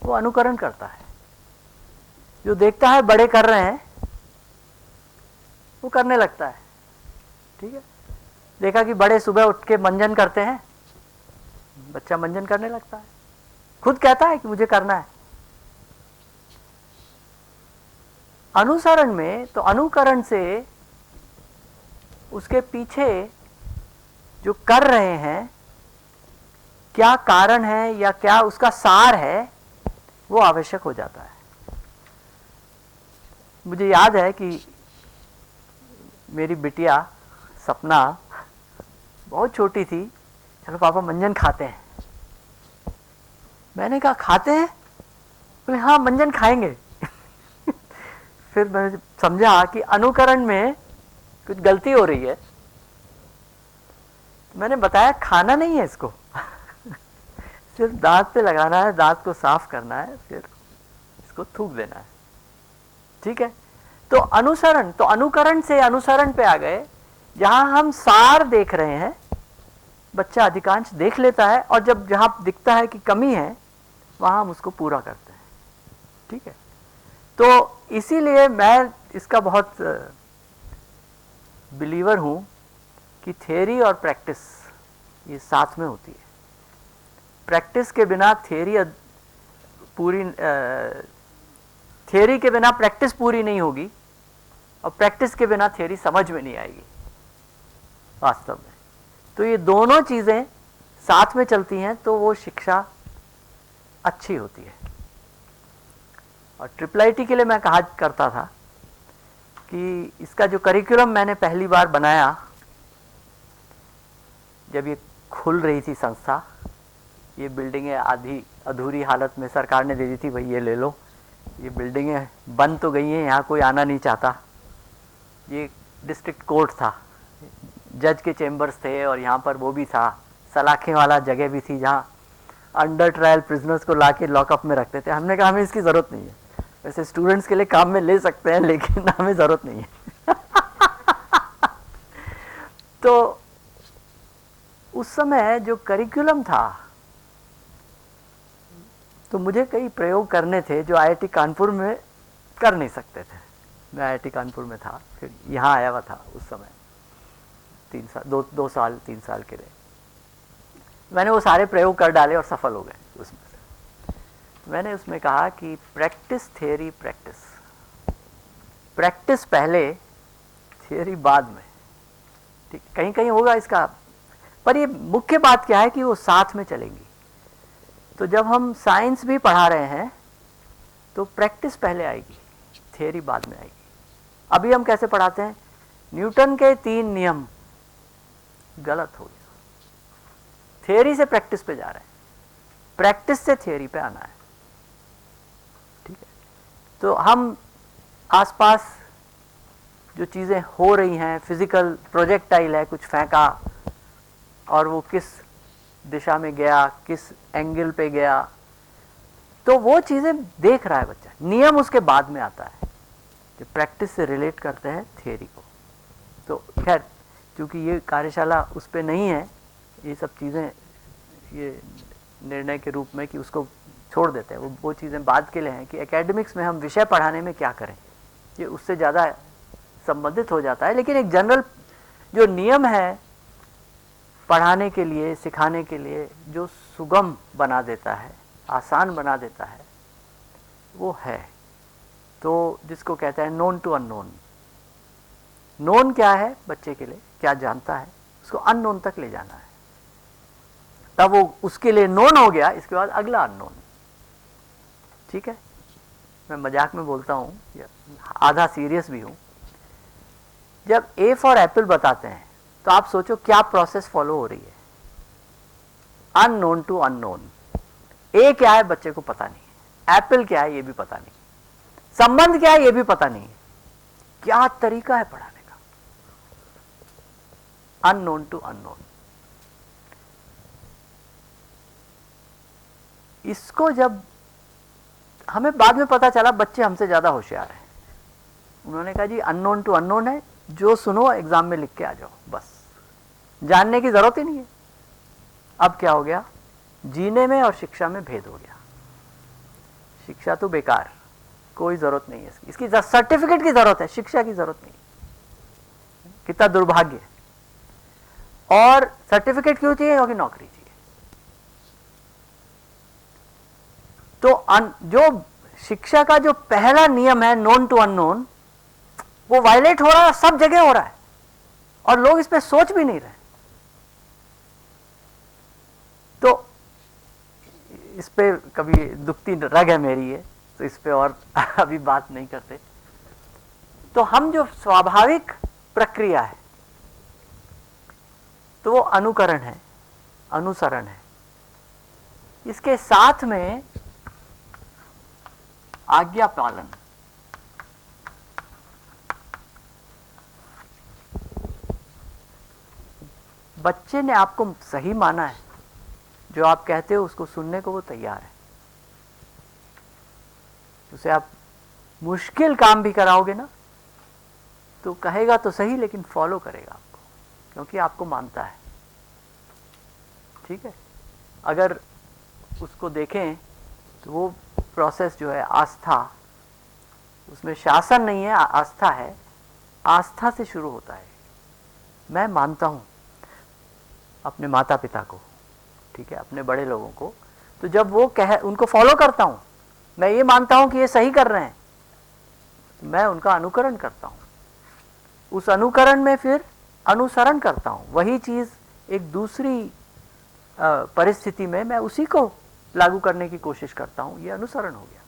Speaker 7: वो अनुकरण करता है, जो देखता है बड़े कर रहे हैं वो करने लगता है, ठीक है। देखा कि बड़े सुबह उठ के मंजन करते हैं, बच्चा मंजन करने लगता है, खुद कहता है कि मुझे करना है। अनुसरण में तो अनुकरण से उसके पीछे जो कर रहे हैं क्या कारण है या क्या उसका सार है वो आवश्यक हो जाता है। मुझे याद है कि मेरी बिटिया सपना बहुत छोटी थी, चलो पापा मंजन खाते हैं। मैंने कहा खाते हैं? बोले हाँ मंजन खाएंगे। फिर मैंने समझा कि अनुकरण में कुछ गलती हो रही है। मैंने बताया खाना नहीं है इसको, सिर्फ दांत पे लगाना है, दांत को साफ करना है, फिर इसको थूक देना है, ठीक है। तो अनुसरण, तो अनुकरण से अनुसरण पे आ गए, जहां हम सार देख रहे हैं बच्चा अधिकांश देख लेता है, और जब जहां दिखता है कि कमी है वहां हम उसको पूरा करते हैं, ठीक है। तो इसीलिए मैं इसका बहुत बिलीवर हूं कि थ्योरी और प्रैक्टिस ये साथ में होती है। प्रैक्टिस के बिना थ्योरी पूरी, थ्योरी के बिना प्रैक्टिस पूरी नहीं होगी, और प्रैक्टिस के बिना थ्योरी समझ में नहीं आएगी वास्तव में। तो ये दोनों चीज़ें साथ में चलती हैं तो वो शिक्षा अच्छी होती है। और IIIT के लिए मैं कहा करता था कि इसका जो करिकुलम मैंने पहली बार बनाया, जब ये खुल रही थी संस्था, ये बिल्डिंगें आधी अधूरी हालत में सरकार ने दे दी थी, भाई ये ले लो, ये बिल्डिंगें बंद तो गई हैं, यहाँ कोई आना नहीं चाहता। ये डिस्ट्रिक्ट कोर्ट था, जज के चेम्बर्स थे, और यहाँ पर वो भी था, सलाखें वाला जगह भी थी जहाँ अंडर ट्रायल प्रिजनर्स को ला के लॉकअप में रखते थे। हमने कहा हमें इसकी ज़रूरत नहीं है, वैसे स्टूडेंट्स के लिए काम में ले सकते हैं लेकिन हमें ज़रूरत नहीं है। तो उस समय जो करिकुलम था, तो मुझे कई प्रयोग करने थे जो IIT कानपुर में कर नहीं सकते थे। मैं IIT कानपुर में था, फिर यहाँ आया हुआ था उस समय 3 साल के लिए। मैंने वो सारे प्रयोग कर डाले और सफल हो गए उसमें से। मैंने उसमें कहा कि प्रैक्टिस थ्योरी प्रैक्टिस, प्रैक्टिस पहले थ्योरी बाद में, ठीक। कहीं कहीं होगा इसका, पर ये मुख्य बात क्या है कि वो साथ में चलेंगी। तो जब हम साइंस भी पढ़ा रहे हैं तो प्रैक्टिस पहले आएगी, थ्योरी बाद में आएगी। अभी हम कैसे पढ़ाते हैं, न्यूटन के 3 नियम, गलत हो गया, थियरी से प्रैक्टिस पे जा रहे हैं, प्रैक्टिस से थियरी पे आना है। ठीक है, तो हम आसपास जो चीज़ें हो रही हैं, फिजिकल प्रोजेक्टाइल है, कुछ फेंका और वो किस दिशा में गया, किस एंगल पे गया, तो वो चीज़ें देख रहा है बच्चा। नियम उसके बाद में आता है, जो प्रैक्टिस से रिलेट करते हैं थियरी को। तो खैर, क्योंकि ये कार्यशाला उस पर नहीं है, ये सब चीज़ें ये निर्णय के रूप में कि उसको छोड़ देते हैं, वो चीज़ें बाद के लिए हैं कि एकेडमिक्स में हम विषय पढ़ाने में क्या करें, ये उससे ज़्यादा संबंधित हो जाता है। लेकिन एक जनरल जो नियम है पढ़ाने के लिए, सिखाने के लिए, जो सुगम बना देता है, आसान बना देता है, वो है। तो जिसको कहते हैं नोन टू अननोन। नोन क्या है बच्चे के लिए, क्या जानता है, उसको अननोन तक ले जाना है, तब वो उसके लिए नोन हो गया, इसके बाद अगला अननोन। ठीक है, मैं मजाक में बोलता हूँ, आधा सीरियस भी हूँ। जब ए फॉर एप्पल बताते हैं तो आप सोचो क्या प्रोसेस फॉलो हो रही है, अननोन टू अननोन। ए क्या है बच्चे को पता नहीं है, एप्पल क्या है ये भी पता नहीं, संबंध क्या है ये भी पता नहीं है, क्या तरीका है पढ़ाने का, अननोन टू अननोन। इसको जब हमें बाद में पता चला बच्चे हमसे ज्यादा होशियार हैं, उन्होंने कहा जी अननोन टू अननोन है, जो सुनो एग्जाम में लिख के आ जाओ, बस जानने की जरूरत ही नहीं है। अब क्या हो गया, जीने में और शिक्षा में भेद हो गया। शिक्षा तो बेकार, कोई जरूरत नहीं है इसकी सर्टिफिकेट की जरूरत है, शिक्षा की जरूरत नहीं। कितना दुर्भाग्य है। और सर्टिफिकेट क्यों चाहिए, क्योंकि नौकरी चाहिए। तो जो शिक्षा का जो पहला नियम है नोन टू अननोन, वो वायलेट हो रहा है, सब जगह हो रहा है, और लोग इस पे सोच भी नहीं रहे। तो इस पे कभी दुखती रग है मेरी है, तो इस पे और अभी बात नहीं करते। तो हम जो स्वाभाविक प्रक्रिया है, तो वो अनुकरण है, अनुसरण है। इसके साथ में आज्ञा पालन, बच्चे ने आपको सही माना है, जो आप कहते हो उसको सुनने को वो तैयार है। उसे आप मुश्किल काम भी कराओगे ना तो कहेगा तो सही, लेकिन फॉलो करेगा आपको, क्योंकि आपको मानता है। ठीक है, अगर उसको देखें तो वो प्रोसेस जो है आस्था, उसमें शासन नहीं है, आस्था है। आस्था से शुरू होता है। मैं मानता हूं अपने माता पिता को, ठीक है, अपने बड़े लोगों को, तो जब वो उनको फॉलो करता हूं, मैं ये मानता हूं कि ये सही कर रहे हैं, तो मैं उनका अनुकरण करता हूं। उस अनुकरण में फिर अनुसरण करता हूं। वही चीज एक दूसरी परिस्थिति में मैं उसी को लागू करने की कोशिश करता हूं। ये अनुसरण हो गया।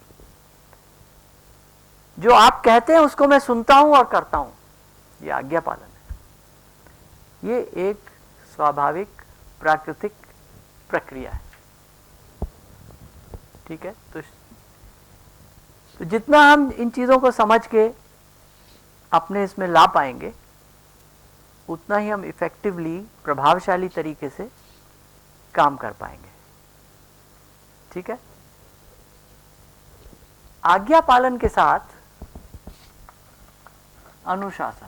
Speaker 7: जो आप कहते हैं उसको मैं सुनता हूं और करता हूं, ये आज्ञा पालन है। ये एक स्वाभाविक प्राकृतिक प्रक्रिया है। ठीक है, तो जितना हम इन चीजों को समझ के अपने इसमें ला पाएंगे, उतना ही हम इफेक्टिवली, प्रभावशाली तरीके से काम कर पाएंगे। ठीक है, आज्ञा पालन के साथ अनुशासन।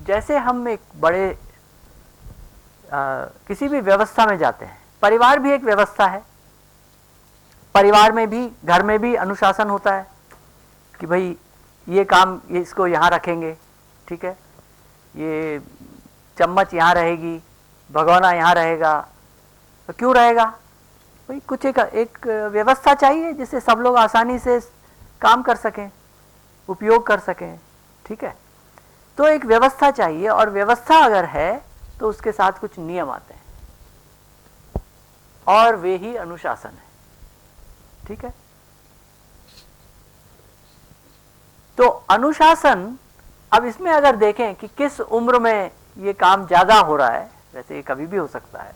Speaker 7: जैसे हम एक बड़े किसी भी व्यवस्था में जाते हैं, परिवार भी एक व्यवस्था है। परिवार में भी, घर में भी अनुशासन होता है कि भाई ये काम, ये इसको यहाँ रखेंगे, ठीक है, ये चम्मच यहाँ रहेगी, भगोना यहाँ रहेगा। तो क्यों रहेगा भाई, कुछ एक व्यवस्था चाहिए जिससे सब लोग आसानी से काम कर सकें, उपयोग कर सकें। ठीक है, तो एक व्यवस्था चाहिए, और व्यवस्था अगर है तो उसके साथ कुछ नियम आते हैं, और वे ही अनुशासन है। ठीक है, तो अनुशासन अब इसमें अगर देखें कि किस उम्र में ये काम ज़्यादा हो रहा है, वैसे ये कभी भी हो सकता है,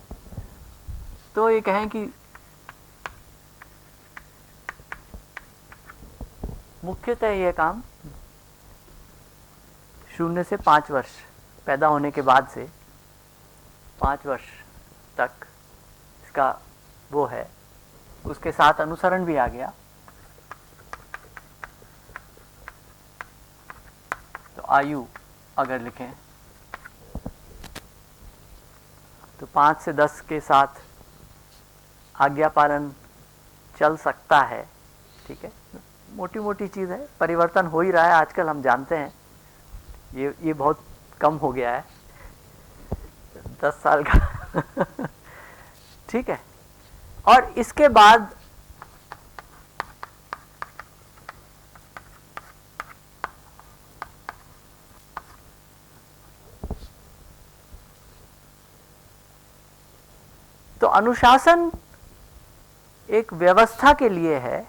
Speaker 7: तो ये कहें कि मुख्यतः ये काम 0 से 5 वर्ष, पैदा होने के बाद से 5 वर्ष तक इसका वो है। उसके साथ अनुसरण भी आ गया। तो आयु अगर लिखें तो 5 से 10 के साथ आज्ञा पालन चल सकता है। ठीक है, मोटी मोटी चीज़ है, परिवर्तन हो ही रहा है आजकल, हम जानते हैं। ये बहुत कम हो गया है 10 साल का ठीक है। और इसके बाद तो अनुशासन एक व्यवस्था के लिए है,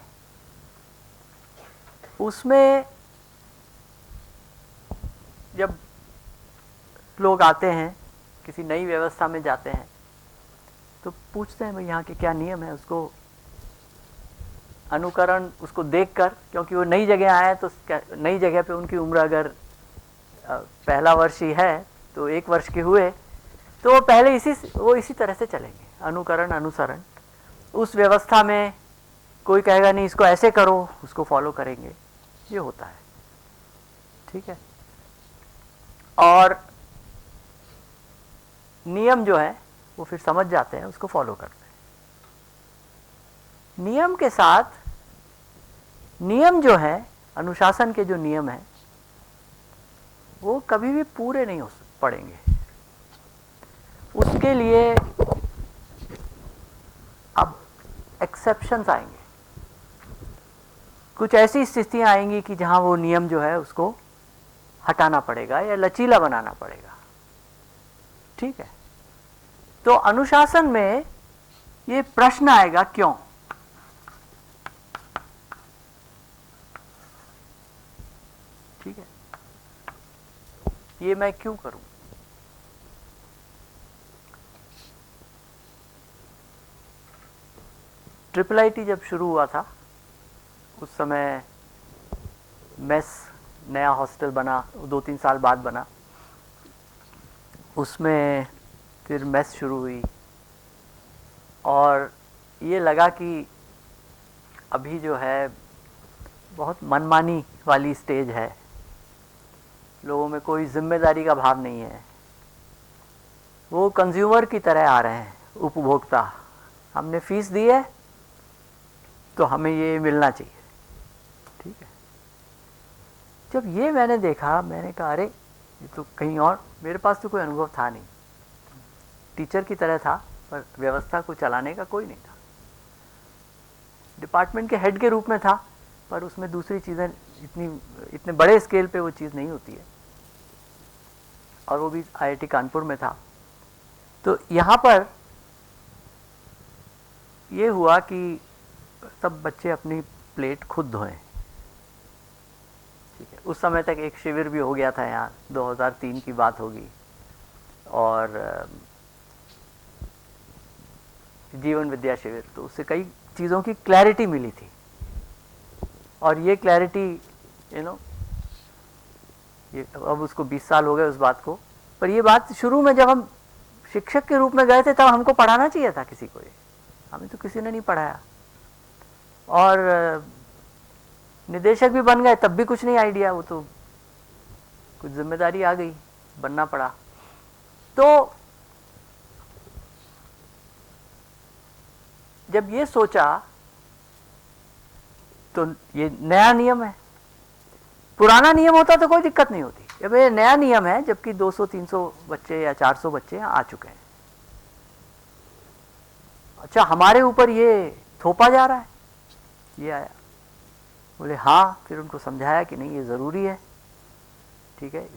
Speaker 7: उसमें जब लोग आते हैं, किसी नई व्यवस्था में जाते हैं, तो पूछते हैं भाई यहाँ के क्या नियम है, उसको अनुकरण, उसको देखकर, क्योंकि वो नई जगह आए तो नई जगह पे उनकी उम्र अगर पहला वर्ष ही है तो 1 वर्ष के हुए तो वो पहले इसी तरह से चलेंगे, अनुकरण अनुसरण। उस व्यवस्था में कोई कहेगा नहीं इसको ऐसे करो, उसको फॉलो करेंगे, ये होता है। ठीक है, और नियम जो है वो फिर समझ जाते हैं, उसको फॉलो करते हैं। नियम के साथ, नियम जो है, अनुशासन के जो नियम हैं वो कभी भी पूरे नहीं हो पड़ेंगे। उसके लिए अब एक्सेप्शंस आएंगे, कुछ ऐसी स्थितियां आएंगी कि जहां वो नियम जो है उसको हटाना पड़ेगा या लचीला बनाना पड़ेगा। ठीक है, तो अनुशासन में ये प्रश्न आएगा क्यों। ठीक है, ये मैं क्यों करूं। IIIT जब शुरू हुआ था उस समय मेस नया हॉस्टल बना, 2-3 साल बाद बना, उसमें फिर मेस शुरू हुई और ये लगा कि अभी जो है बहुत मनमानी वाली स्टेज है, लोगों में कोई जिम्मेदारी का भाव नहीं है, वो कंज्यूमर की तरह आ रहे हैं, उपभोक्ता। हमने फीस दी है तो हमें ये मिलना चाहिए। ठीक है, जब ये मैंने देखा, मैंने कहा अरे ये तो कहीं और, मेरे पास तो कोई अनुभव था नहीं, टीचर की तरह था पर व्यवस्था को चलाने का कोई नहीं था, डिपार्टमेंट के हेड के रूप में था पर उसमें दूसरी चीज़ें इतने बड़े स्केल पे वो चीज़ नहीं होती है, और वो भी IIT कानपुर में था। तो यहाँ पर ये हुआ कि सब बच्चे अपनी प्लेट खुद धोएं। ठीक है, उस समय तक एक शिविर भी हो गया था यहाँ, 2003 की बात होगी, और जीवन विद्या शिविर, तो उससे कई चीज़ों की क्लैरिटी मिली थी। और ये क्लैरिटी ये अब उसको 20 साल हो गए उस बात को, पर ये बात शुरू में जब हम शिक्षक के रूप में गए थे तब हमको पढ़ाना चाहिए था किसी को, ये हमें तो किसी ने नहीं पढ़ाया, और निदेशक भी बन गए तब भी कुछ नहीं आइडिया, वो तो कुछ जिम्मेदारी आ गई, बनना पड़ा। तो जब ये सोचा तो ये नया नियम है, पुराना नियम होता तो कोई दिक्कत नहीं होती, अब ये नया नियम है, जबकि 200-300 बच्चे या 400 बच्चे आ चुके हैं। अच्छा, हमारे ऊपर ये थोपा जा रहा है, ये आया, बोले हाँ, फिर उनको समझाया कि नहीं ये ज़रूरी है। ठीक है,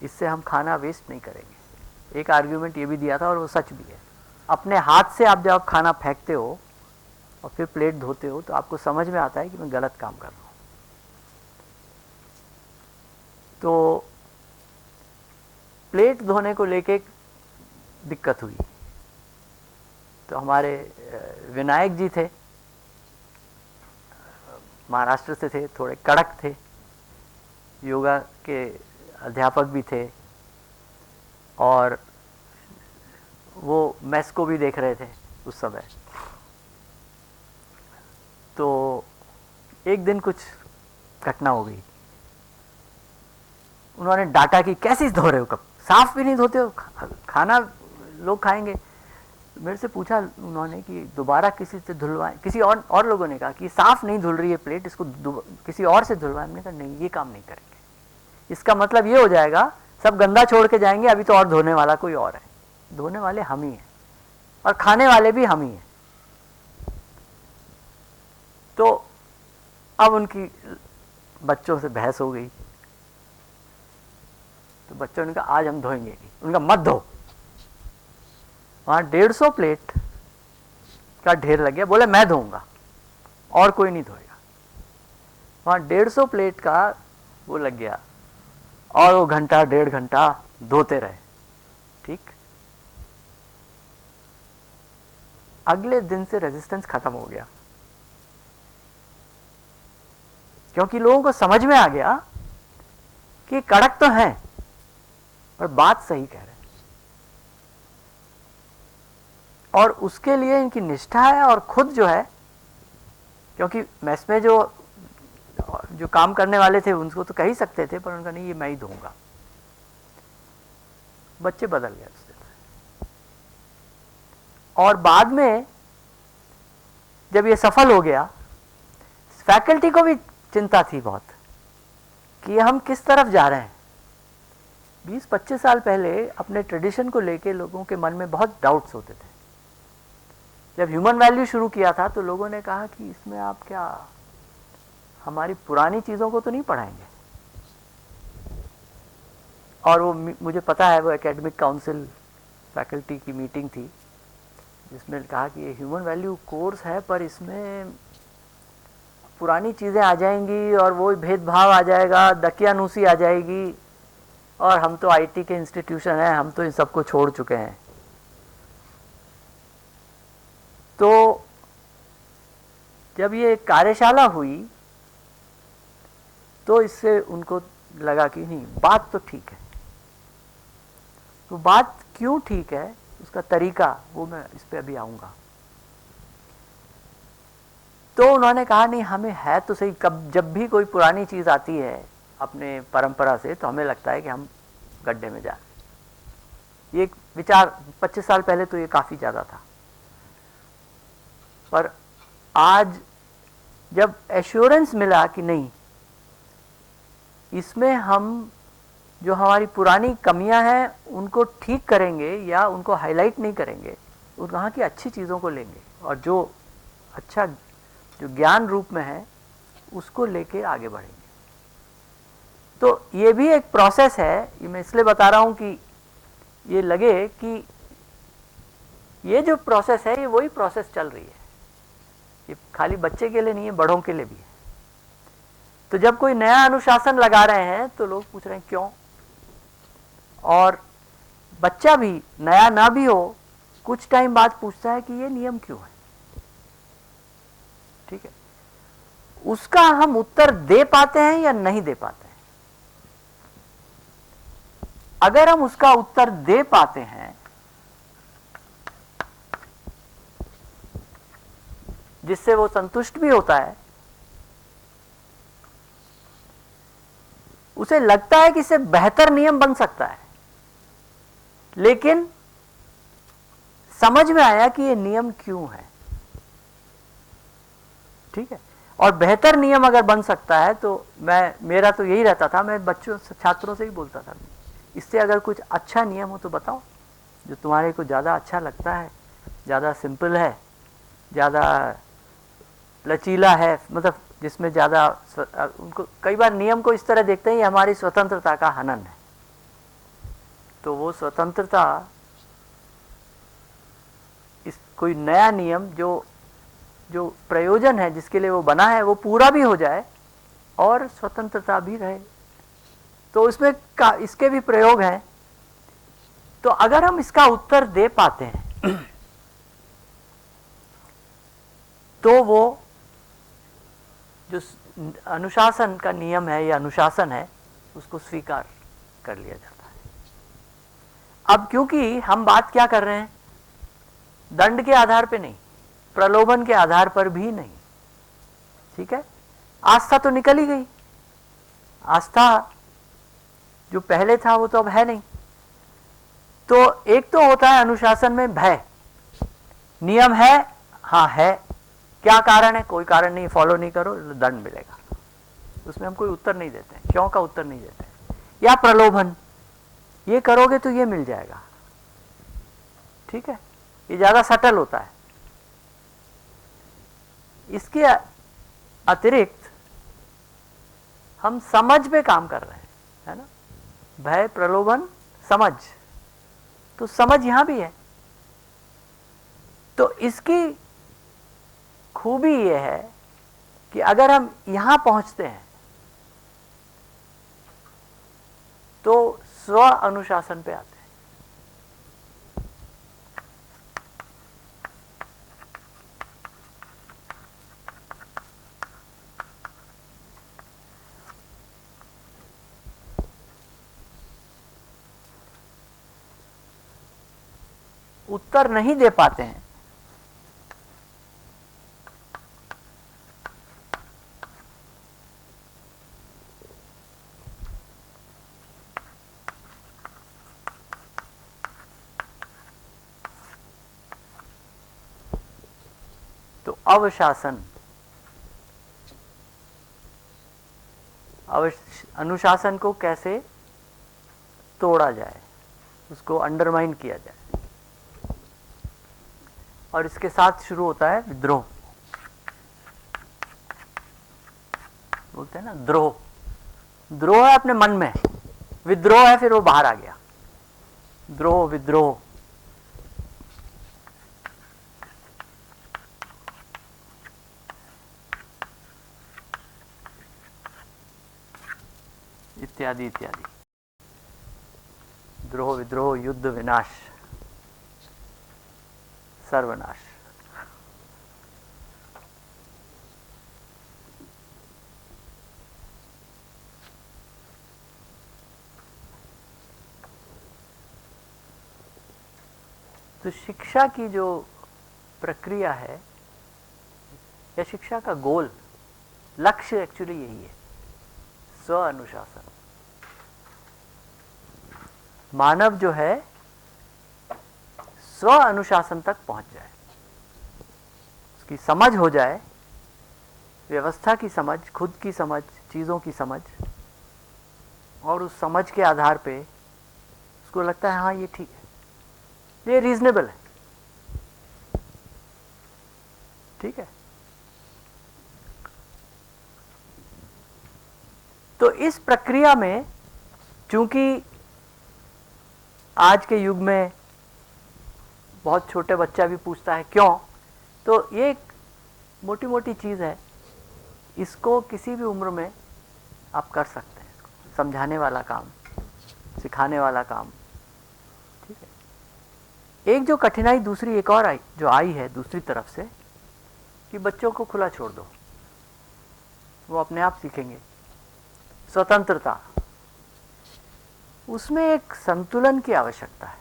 Speaker 7: इससे हम खाना वेस्ट नहीं करेंगे। एक आर्ग्यूमेंट ये भी दिया था और वो सच भी है, अपने हाथ से आप जब खाना फेंकते हो और फिर प्लेट धोते हो तो आपको समझ में आता है कि मैं गलत काम कर रहा हूँ। तो प्लेट धोने को लेके दिक्कत हुई। तो हमारे विनायक जी थे, महाराष्ट्र से थे, थोड़े कड़क थे, योगा के अध्यापक भी थे और वो मेस को भी देख रहे थे उस समय। तो एक दिन कुछ घटना हो गई, उन्होंने डांटा कि कैसे धो रहे हो, कप साफ भी नहीं धोते हो, खाना लोग खाएंगे। मेरे से पूछा उन्होंने कि दोबारा किसी से धुलवाएं, किसी और लोगों ने कहा कि साफ नहीं धुल रही है प्लेट, इसको किसी और से धुलवाएं। हमने कहा नहीं, ये काम नहीं करेंगे, इसका मतलब ये हो जाएगा सब गंदा छोड़ के जाएंगे, अभी तो और धोने वाला कोई और है, धोने वाले हम ही हैं और खाने वाले भी हम ही हैं। तो अब उनकी बच्चों से बहस हो गई। तो बच्चों ने कहा आज हम धोएंगे, उनका मत धो। वहां 150 प्लेट का ढेर लग गया, बोले मैं धोऊंगा और कोई नहीं धोएगा। वहां 150 प्लेट का वो लग गया और वो घंटा 1.5 घंटा धोते रहे। ठीक, अगले दिन से रेजिस्टेंस खत्म हो गया, क्योंकि लोगों को समझ में आ गया कि कड़क तो हैं पर बात सही कह रहे हैं, और उसके लिए इनकी निष्ठा है। और खुद जो है, क्योंकि मेस में जो काम करने वाले थे उनको तो कह ही सकते थे, पर उनका नहीं, ये मैं ही दूंगा। बच्चे बदल गए उससे। और बाद में जब ये सफल हो गया, फैकल्टी को भी चिंता थी बहुत कि हम किस तरफ जा रहे हैं। 20-25 साल पहले अपने ट्रेडिशन को लेके लोगों के मन में बहुत डाउट्स होते थे। जब ह्यूमन वैल्यू शुरू किया था तो लोगों ने कहा कि इसमें आप क्या हमारी पुरानी चीज़ों को तो नहीं पढ़ाएंगे। और वो मुझे पता है, वो एकेडमिक काउंसिल फैकल्टी की मीटिंग थी जिसमें कहा कि ये ह्यूमन वैल्यू कोर्स है, पर इसमें पुरानी चीज़ें आ जाएंगी और वो भेदभाव आ जाएगा, दकियानूसी आ जाएगी, और हम तो आईटी के इंस्टीट्यूशन हैं, हम तो इन सबको छोड़ चुके हैं। तो जब ये कार्यशाला हुई तो इससे उनको लगा कि नहीं, बात तो ठीक है। तो बात क्यों ठीक है, उसका तरीका, वो मैं इस पे अभी आऊँगा। तो उन्होंने कहा नहीं, हमें है तो सही, कब जब भी कोई पुरानी चीज़ आती है अपने परंपरा से तो हमें लगता है कि हम गड्ढे में जा रहे हैं। ये विचार 25 साल पहले तो ये काफ़ी ज़्यादा था, पर आज जब एश्योरेंस मिला कि नहीं, इसमें हम जो हमारी पुरानी कमियां हैं उनको ठीक करेंगे या उनको हाईलाइट नहीं करेंगे, वहाँ की अच्छी चीज़ों को लेंगे और जो अच्छा जो ज्ञान रूप में है उसको लेके आगे बढ़ेंगे। तो ये भी एक प्रोसेस है। ये मैं इसलिए बता रहा हूँ कि ये लगे कि ये जो प्रोसेस है ये वही प्रोसेस चल रही है, ये खाली बच्चे के लिए नहीं है, बड़ों के लिए भी है। तो जब कोई नया अनुशासन लगा रहे हैं तो लोग पूछ रहे हैं क्यों, और बच्चा भी नया ना भी हो, कुछ टाइम बाद पूछता है कि ये नियम क्यों है। ठीक है, उसका हम उत्तर दे पाते हैं या नहीं दे पाते हैं। अगर हम उसका उत्तर दे पाते हैं जिससे वो संतुष्ट भी होता है, उसे लगता है कि इससे बेहतर नियम बन सकता है, लेकिन समझ में आया कि ये नियम क्यों है। ठीक है, और बेहतर नियम अगर बन सकता है तो मेरा तो यही रहता था, मैं बच्चों छात्रों से ही बोलता था, इससे अगर कुछ अच्छा नियम हो तो बताओ, जो तुम्हारे को ज़्यादा अच्छा लगता है, ज़्यादा सिंपल है, ज़्यादा लचीला है, मतलब जिसमें ज़्यादा उनको कई बार नियम को इस तरह देखते हैं ये हमारी स्वतंत्रता का हनन है। तो वो स्वतंत्रता, इस कोई नया नियम जो प्रयोजन है जिसके लिए वो बना है वो पूरा भी हो जाए और स्वतंत्रता भी रहे। तो इसमें इसके भी प्रयोग हैं। तो अगर हम इसका उत्तर दे पाते हैं तो वो जो अनुशासन का नियम है या अनुशासन है उसको स्वीकार कर लिया जाता है। अब क्योंकि हम बात क्या कर रहे हैं, दंड के आधार पे नहीं, प्रलोभन के आधार पर भी नहीं, ठीक है। आस्था तो निकल ही गई, आस्था जो पहले था वो तो अब है नहीं। तो एक तो होता है अनुशासन में भय, नियम है, हाँ है, क्या कारण है, कोई कारण नहीं, फॉलो नहीं करो दंड मिलेगा, उसमें हम कोई उत्तर नहीं देते, क्यों का उत्तर नहीं देते। या प्रलोभन, ये करोगे तो ये मिल जाएगा, ठीक है, ये ज्यादा सटल होता है। इसके अतिरिक्त हम समझ पे काम कर रहे हैं, है ना, भय, प्रलोभन, समझ, तो समझ यहां भी है। तो इसकी खूबी यह है कि अगर हम यहां पहुंचते हैं तो स्व अनुशासन पे आते हैं। उत्तर नहीं दे पाते हैं तो अवशासन, अनुशासन को कैसे तोड़ा जाए, उसको अंडरमाइन किया जाए, और इसके साथ शुरू होता है विद्रोह। बोलते हैं ना द्रोह, द्रोह है अपने मन में, विद्रोह है फिर वो बाहर आ गया, द्रोह विद्रोह। इत्यादि इत्यादि, द्रोह विद्रोह, युद्ध, विनाश, सर्वनाश। तो शिक्षा की जो प्रक्रिया है या शिक्षा का गोल, लक्ष्य एक्चुअली यही है, स्व अनुशासन। मानव जो है स्व अनुशासन तक पहुंच जाए, उसकी समझ हो जाए, व्यवस्था की समझ, खुद की समझ, चीज़ों की समझ, और उस समझ के आधार पे उसको लगता है हाँ ये ठीक है, ये रीजनेबल है, ठीक है। तो इस प्रक्रिया में चूंकि आज के युग में बहुत छोटे बच्चा भी पूछता है क्यों, तो ये एक मोटी मोटी चीज़ है, इसको किसी भी उम्र में आप कर सकते हैं, समझाने वाला काम, सिखाने वाला काम, ठीक है। एक जो कठिनाई दूसरी एक और आई, जो आई है दूसरी तरफ से, कि बच्चों को खुला छोड़ दो, वो अपने आप सीखेंगे, स्वतंत्रता, उसमें एक संतुलन की आवश्यकता है,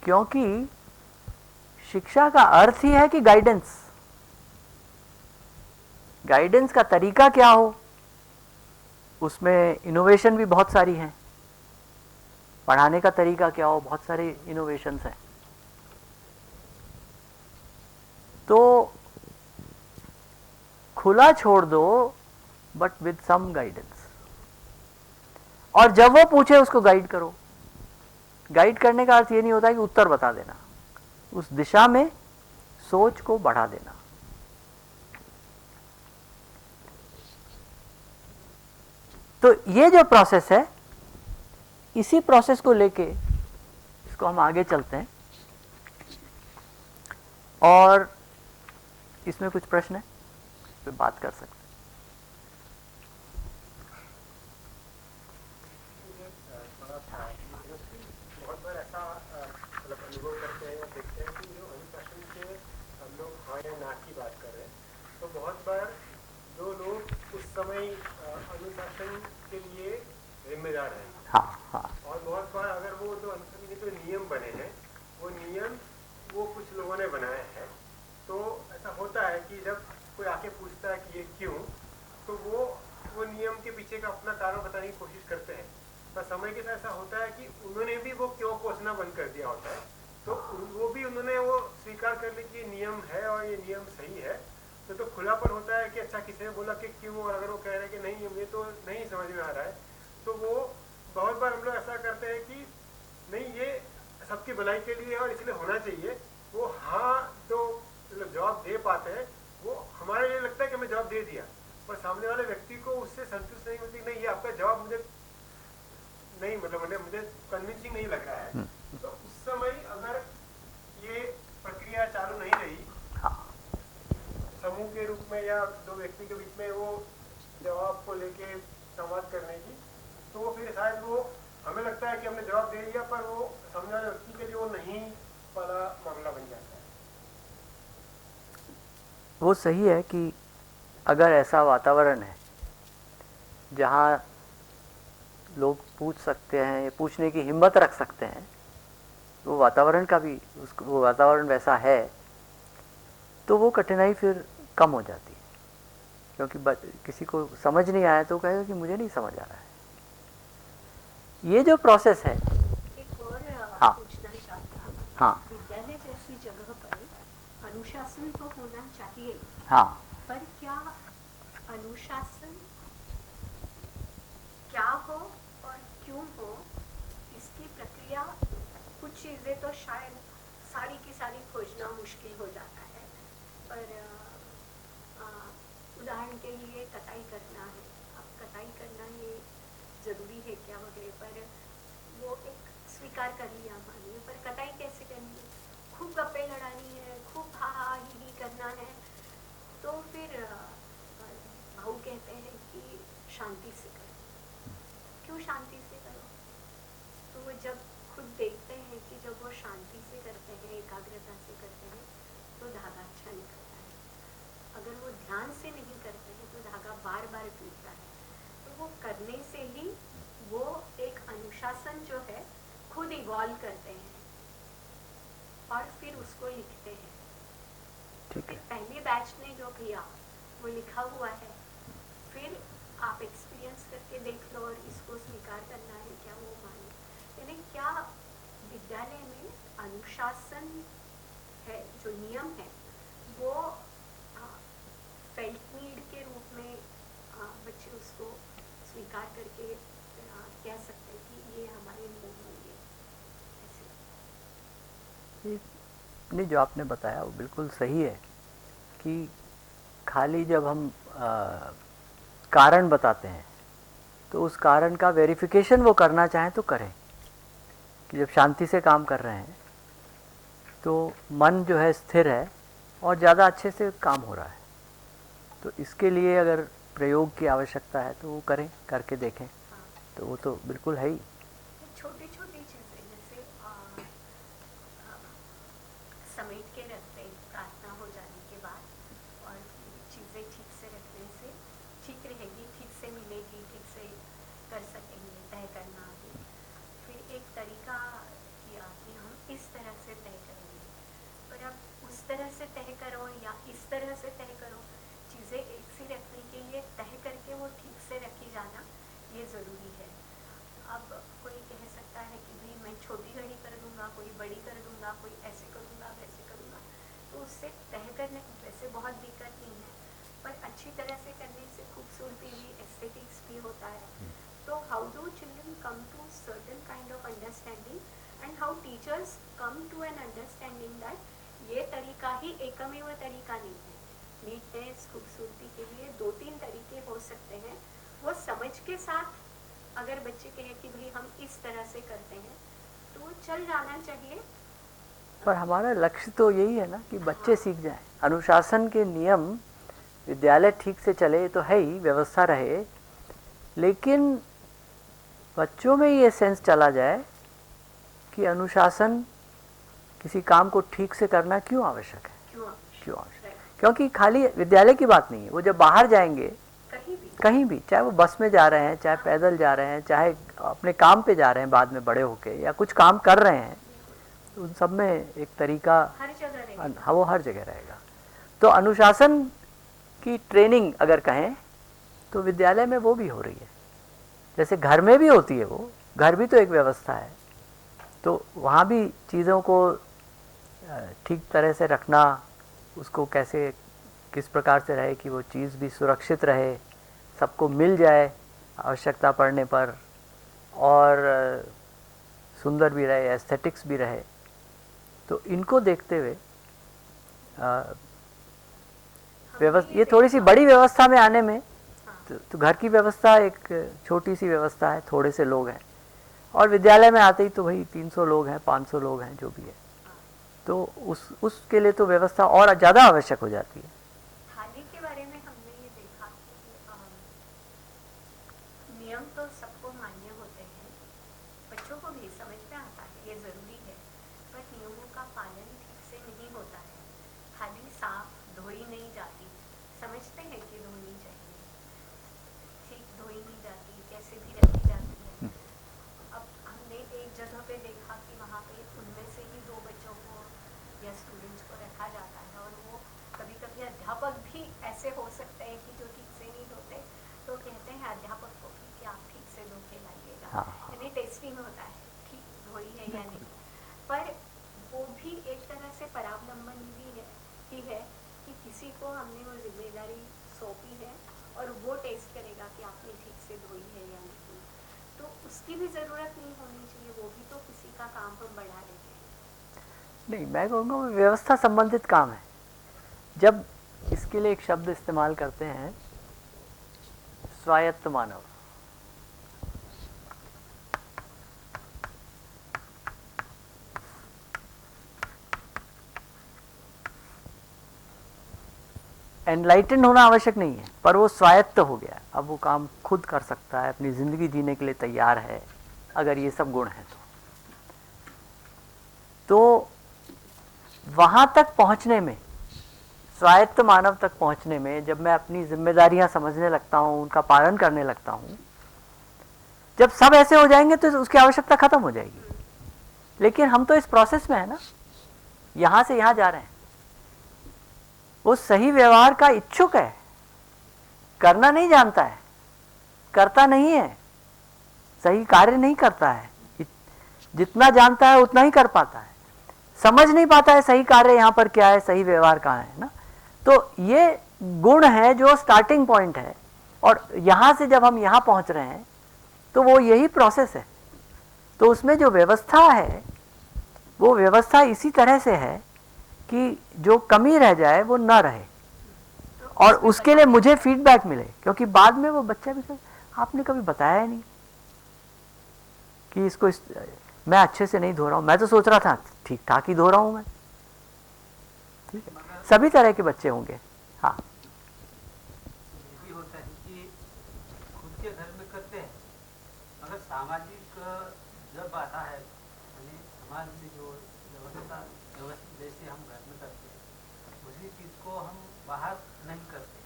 Speaker 7: क्योंकि शिक्षा का अर्थ ही है कि गाइडेंस, गाइडेंस का तरीका क्या हो, उसमें इनोवेशन भी बहुत सारी हैं, पढ़ाने का तरीका क्या हो, बहुत सारे इनोवेशंस हैं। तो खुला छोड़ दो बट विद सम गाइडेंस, और जब वो पूछे उसको गाइड करो। गाइड करने का अर्थ ये नहीं होता कि उत्तर बता देना, उस दिशा में सोच को बढ़ा देना। तो ये जो प्रोसेस है, इसी प्रोसेस को लेके इसको हम आगे चलते हैं, और इसमें कुछ प्रश्न है तो बात कर सकते हैं।
Speaker 8: हैं ना की बात कर रहे हैं, तो बहुत बार जो लोग उस समय अनुशासन के लिए जिम्मेदार हैं,
Speaker 7: हाँ हाँ
Speaker 8: और बहुत बार अगर वो जो अनुशासन के जो नियम बने हैं वो नियम वो कुछ लोगों ने बनाए हैं, तो ऐसा होता है कि जब कोई आके पूछता है कि ये क्यों, तो वो नियम के पीछे का अपना कारण बताने की कोशिश करते हैं, पर समय के साथ ऐसा होता है कि उन्होंने भी वो क्यों कोसना बंद कर दिया होता है, तो वो भी उन्होंने वो स्वीकार कर लिया कि ये नियम है और ये नियम सही है, तो खुलापन होता है कि अच्छा किसी ने बोला कि क्यों, और अगर वो कह रहे हैं कि नहीं मुझे तो नहीं समझ में आ रहा है, तो वो बहुत बार हम लोग ऐसा करते हैं कि नहीं ये सबकी भलाई के लिए और इसलिए होना चाहिए, वो हाँ जो जवाब दे पाते हैं वो हमारे लिए लगता है कि हमें जवाब दे दिया, पर सामने वाले व्यक्ति को उससे संतुष्ट नहीं होती, नहीं ये आपका जवाब मुझे नहीं मतलब मुझे कन्विंसिंग नहीं लग रहा है, तो उस समय अगर ये प्रक्रिया चालू नहीं रही समूह के रूप में या दो व्यक्ति के बीच में वो जवाब को लेके संवाद करने की, तो वो फिर शायद वो हमें लगता है कि हमने जवाब दे दिया, पर वो सामने वाले व्यक्ति के लिए वो नहीं वाला मामला बन जाता है।
Speaker 7: वो सही है कि अगर ऐसा वातावरण है जहाँ लोग पूछ सकते हैं, पूछने की हिम्मत रख सकते हैं, वो वातावरण का भी वो वातावरण वैसा है, तो वो कठिनाई फिर कम हो जाती है, क्योंकि किसी को समझ नहीं आया तो कहेगा कि मुझे नहीं समझ आ रहा है। ये जो प्रोसेस है,
Speaker 9: एक और
Speaker 7: हाँ
Speaker 9: पूछना चाहता हूँ,
Speaker 7: हाँ
Speaker 9: विद्यालय जैसी जगह पर अनुशासन तो होना चाहिए,
Speaker 7: हाँ
Speaker 9: पर क्या अनुशासन क्या हो और क्यों हो इसकी प्रक्रिया, कुछ चीज़ें तो शायद सारी की सारी खोजना मुश्किल हो जाता है, पर उदाहरण के लिए कटाई करना है, अब कटाई करना ये ज़रूरी है क्या वगैरह, पर वो एक स्वीकार कर लिया मानिए, पर कटाई कैसे करनी है, खूब गप्पे लड़ानी है, खूब हा हा ही करना है, तो फिर भाऊ कहते हैं कि शांति से करो। क्यों शांति से करो? तो वो जब खुद देखते हैं कि जब वो शांति से करते हैं, एकाग्रता से करते हैं, तो धागा अच्छा निकलता है। अगर वो ध्यान से नहीं करते हैं तो धागा बार बार टूटता है। तो वो करने से ही वो एक अनुशासन जो है खुद इवॉल्व करते हैं और फिर उसको लिखते हैं।
Speaker 7: ठीक है।
Speaker 9: पहले बैच ने जो किया वो लिखा हुआ है, फिर आप एक्सपीरियंस करके देख लो और इसको स्वीकार करना है क्या वो माने। यानी क्या विद्यालय में अनुशासन है, जो नियम है वो फेल्ट नीड के रूप में बच्चे उसको स्वीकार करके कह सकते हैं कि ये हमारे नियम होंगे।
Speaker 7: नहीं, जो आपने बताया वो बिल्कुल सही है कि खाली जब हम कारण बताते हैं तो उस कारण का वेरिफिकेशन वो करना चाहें तो करें, कि जब शांति से काम कर रहे हैं तो मन जो है स्थिर है और ज़्यादा अच्छे से काम हो रहा है, तो इसके लिए अगर प्रयोग की आवश्यकता है तो वो करें, करके देखें, तो वो तो बिल्कुल है ही।
Speaker 9: छोटी छोटी चीज़ें जैसे समेट के रखते प्रार्थना हो जाने के बाद, और चीज़ें ठीक से रखने से ठीक रहेगी, ठीक से मिलेगी, ठीक से कर सकेंगे, तय करना भी। फिर एक तरीका किया कि हम इस तरह से तय करेंगे, पर अब उस तरह से तय करो या इस तरह से तय करो, चीज़ें एक सी रखने के लिए तय करके वो ठीक से रखी जाना ये ज़रूरी है। अब कोई कह सकता है कि भाई मैं छोटी घड़ी कर दूंगा, कोई बड़ी कर दूंगा, कोई ऐसे करूंगा, वैसे करूंगा, तो उससे तय करने वैसे बहुत दिक्कत नहीं है, पर अच्छी तरह से करने से खूबसूरती भी, एस्थेटिक्स भी होता है। तो how do children come to certain kind of understanding and how teachers come to an understanding that ये तरीका ही एकमेव तरीका नहीं है। नीटनेस, खूबसूरती के लिए 2-3 तरीके हो सकते हैं। वो समझ के साथ अगर बच्चे कहे कि भाई हम इस तरह से करते हैं तो चल जाना चाहिए।
Speaker 7: पर हमारा लक्ष्य तो यही है ना कि बच्चे सीख जाएं, अनुशासन के नियम, विद्यालय ठीक से चले तो है ही, व्यवस्था रहे, लेकिन बच्चों में ये सेंस चला जाए कि अनुशासन, किसी काम को ठीक से करना क्यों आवश्यक है, क्यों आवश्यक है। क्योंकि खाली विद्यालय की बात नहीं है, वो जब बाहर जाएंगे कहीं भी, चाहे वो बस में जा रहे हैं, चाहे पैदल जा रहे हैं, चाहे अपने काम पे जा रहे हैं बाद में बड़े होके, या कुछ काम कर रहे हैं, तो उन सब में एक तरीका हाँ वो हर जगह रहेगा। तो अनुशासन की ट्रेनिंग अगर कहें तो विद्यालय में वो भी हो रही है, जैसे घर में भी होती है, वो घर भी तो एक व्यवस्था है, तो वहाँ भी चीज़ों को ठीक तरह से रखना, उसको कैसे किस प्रकार से रहे कि वो चीज़ भी सुरक्षित रहे, सबको मिल जाए आवश्यकता पड़ने पर, और सुंदर भी रहे, एस्थेटिक्स भी रहे। तो इनको देखते हुए ये थोड़ी सी बड़ी व्यवस्था में आने में तो घर की व्यवस्था एक छोटी सी व्यवस्था है, थोड़े से लोग हैं, और विद्यालय में आते ही तो भाई 300 लोग हैं, 500 लोग हैं, जो भी है, तो उसके लिए तो व्यवस्था और ज़्यादा आवश्यक हो जाती है।
Speaker 9: थाली के बारे में हमने ये देखा कि नियम तो सबको मान्य होते हैं, बच्चों को भी समझ में आता है, ये ज़रूरी है, पर नियमों का पालन ठीक से नहीं होता है। थाली साफ धोई नहीं जाती, समझते हैं कि धोनी चाहिए, ठीक धोई नहीं जाती, कैसे भी रखी जाती है। अब हमने एक जगह पे देखा कि वहाँ पे उनमें से ही 2 बच्चों को या स्टूडेंट्स को रखा जाता है, और वो कभी कभी अध्यापक भी ऐसे हो सकते हैं कि जो ठीक से नहीं धोते, तो कहते हैं अध्यापक को कि आप ठीक से धो के लाइएगा, यानी टेस्टिंग होता है ठीक धोई है या नहीं। पर वो भी एक तरह से परावलंबन ही है कि किसी को हमने वो जिम्मेदारी सौंपी है और वो टेस्ट करेगा कि आपने ठीक से धोई है या नहीं, तो उसकी भी ज़रूरत नहीं होनी चाहिए, वो भी तो किसी का काम हम बढ़ा देते हैं।
Speaker 7: नहीं, मैं कहूँगा वो व्यवस्था संबंधित काम है। जब इसके लिए एक शब्द इस्तेमाल करते हैं, स्वायत्त मानव, एनलाइटेंड होना आवश्यक नहीं है, पर वो स्वायत्त हो गया, अब वो काम खुद कर सकता है, अपनी ज़िंदगी जीने के लिए तैयार है, अगर ये सब गुण हैं तो वहाँ तक पहुँचने में, स्वायत्त मानव तक पहुँचने में, जब मैं अपनी जिम्मेदारियाँ समझने लगता हूँ, उनका पालन करने लगता हूँ, जब सब ऐसे हो जाएंगे तो उसकी आवश्यकता खत्म हो जाएगी। लेकिन हम तो इस प्रोसेस में है ना, यहाँ से यहाँ जा रहे हैं। वो सही व्यवहार का इच्छुक है, करना नहीं जानता है, करता नहीं है, सही कार्य नहीं करता है, जितना जानता है उतना ही कर पाता है, समझ नहीं पाता है सही कार्य यहाँ पर क्या है, सही व्यवहार कहाँ है ना। तो ये गुण है जो स्टार्टिंग पॉइंट है, और यहाँ से जब हम यहाँ पहुँच रहे हैं तो वो यही प्रोसेस है। तो उसमें जो व्यवस्था है वो व्यवस्था इसी तरह से है कि जो कमी रह जाए वो ना रहे, और उसके लिए मुझे फीडबैक मिले, क्योंकि बाद में वो बच्चा भी आपने कभी बताया ही नहीं कि इसको मैं अच्छे से नहीं धो रहा हूँ, मैं तो सोच रहा था ठीक ठाक ही धो रहा हूँ मैं। ठीक है, सभी तरह के बच्चे होंगे। हाँ,
Speaker 10: ये भी होता है कि खुद के घर में करते हैं, अगर सामाजिक जब आता है, यानी समाज में जो व्यवस्था जैसे हम घर में करते हैं, उसी चीज़ को हम बाहर नहीं करते,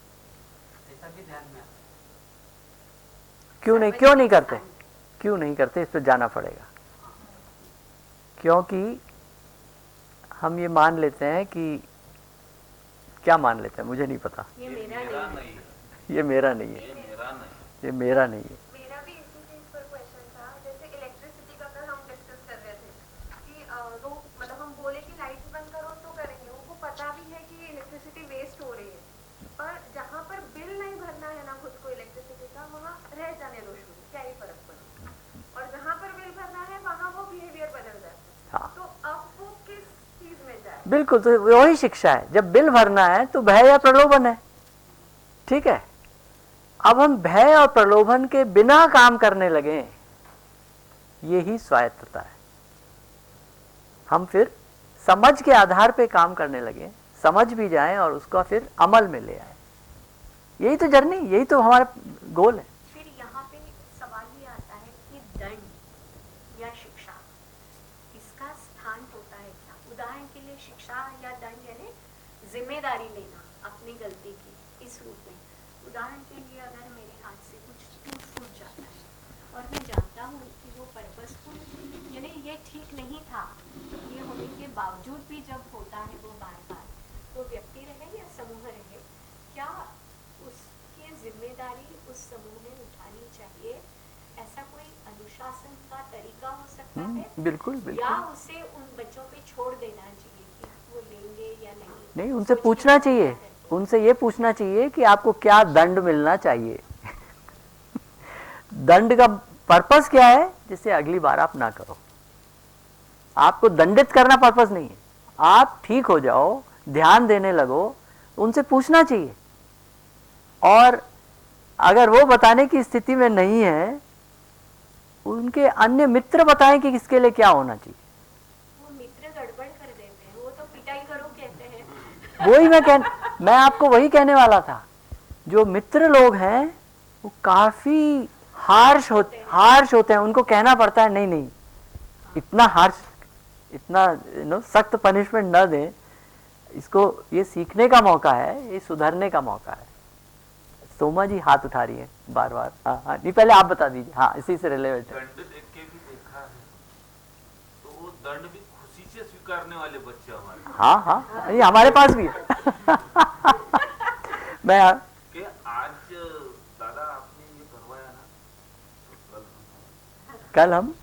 Speaker 10: ऐसा भी ध्यान में आता है।
Speaker 7: क्यों नहीं करते, क्यों नहीं करते, इस पर जाना पड़ेगा। क्योंकि हम ये मान लेते हैं कि, क्या मान लेते हैं मुझे नहीं पता,
Speaker 9: ये मेरा नहीं है,
Speaker 7: ये मेरा नहीं है, ये मेरा नहीं है।
Speaker 11: मेरा भी इसी चीज पर क्वेश्चन था, जैसे इलेक्ट्रिसिटी का कल हम डिस्कस कर रहे थे कि वो मतलब हम बोले कि लाइट्स बंद करो तो करेंगे, उनको पता भी है कि इलेक्ट्रिसिटी वेस्ट हो रही है, पर जहाँ पर बिल नहीं भरना है ना खुद को इलेक्ट्रिसिटी का, वहाँ रह जाने दो शुरू, क्या ही फर्क पड़े, और जहाँ पर बिल भरना है वहाँ वो बिहेवियर बदल जाता है।
Speaker 7: हाँ,
Speaker 11: तो अब वो किस चीज में जाए?
Speaker 7: बिल्कुल, तो वही शिक्षा है। जब बिल भरना है तो भय या प्रलोभन है, ठीक है। अब हम भय और प्रलोभन के बिना काम करने लगे, यही स्वायत्तता है। हम फिर समझ के आधार पे काम करने लगे, समझ भी जाएं और उसका फिर अमल में ले आए, यही तो जर्नी, यही तो हमारा गोल है।
Speaker 9: फिर यहाँ पे सवाल ये आता है कि दंड या शिक्षा, इसका स्थान होता है क्या? उदाहरण के लिए शिक्षा या दंड यानी जिम्मेदारी लेना, अब अपनी गलती की इस रूप में। उदाहरण के लिए अगर मेरे हाथ से कुछ टूट फूट जाता है और मैं जानता हूँ कि वो पर्पसफुल यानी ये ठीक नहीं था, ये होने के बावजूद भी जब होता है वो बार बार, वो व्यक्ति रहे या समूह रहे, क्या उसकी जिम्मेदारी उस समूह में उठानी चाहिए? ऐसा कोई अनुशासन का तरीका हो सकता है?
Speaker 7: बिल्कुल
Speaker 9: या
Speaker 7: बिल्कुल।
Speaker 9: उसे उन बच्चों पे छोड़ देना चाहिए कि वो लेंगे या नहीं?
Speaker 7: नहीं, उनसे पूछना चाहिए, उनसे ये पूछना चाहिए कि आपको क्या दंड मिलना चाहिए। दंड का पर्पस क्या है, जिससे अगली बार आप ना करो। आपको दंडित करना पर्पस नहीं है, आप ठीक हो जाओ, ध्यान देने लगो, उनसे पूछना चाहिए। और अगर वो बताने की स्थिति में नहीं है, उनके अन्य मित्र बताएं कि किसके लिए क्या होना चाहिए।
Speaker 9: वो मित्र गड़बड़ कर देते हैं, वो तो पिटाई करो कहते हैं।
Speaker 7: वही मैं आपको वही कहने वाला था। जो मित्र लोग हैं वो काफी हार्श होते हैं, उनको कहना पड़ता है नहीं नहीं, इतना हार्श, इतना सख्त पनिशमेंट न दें इसको, ये सीखने का मौका है, ये सुधरने का मौका है। सोमा जी हाथ उठा रही है बार बार। हाँ, नहीं पहले आप बता दीजिए। हाँ, इसी से रिलेवेंट है।
Speaker 12: दंड देख के भी देखा है, तो वो दंड भी खुशी से स्वीकारने वाले बच्चे हमारे।
Speaker 7: हाँ हाँ, ये हमारे पास भी है। मैं
Speaker 12: कि आज दादा आपने ये करवाया ना, तो
Speaker 7: कल हम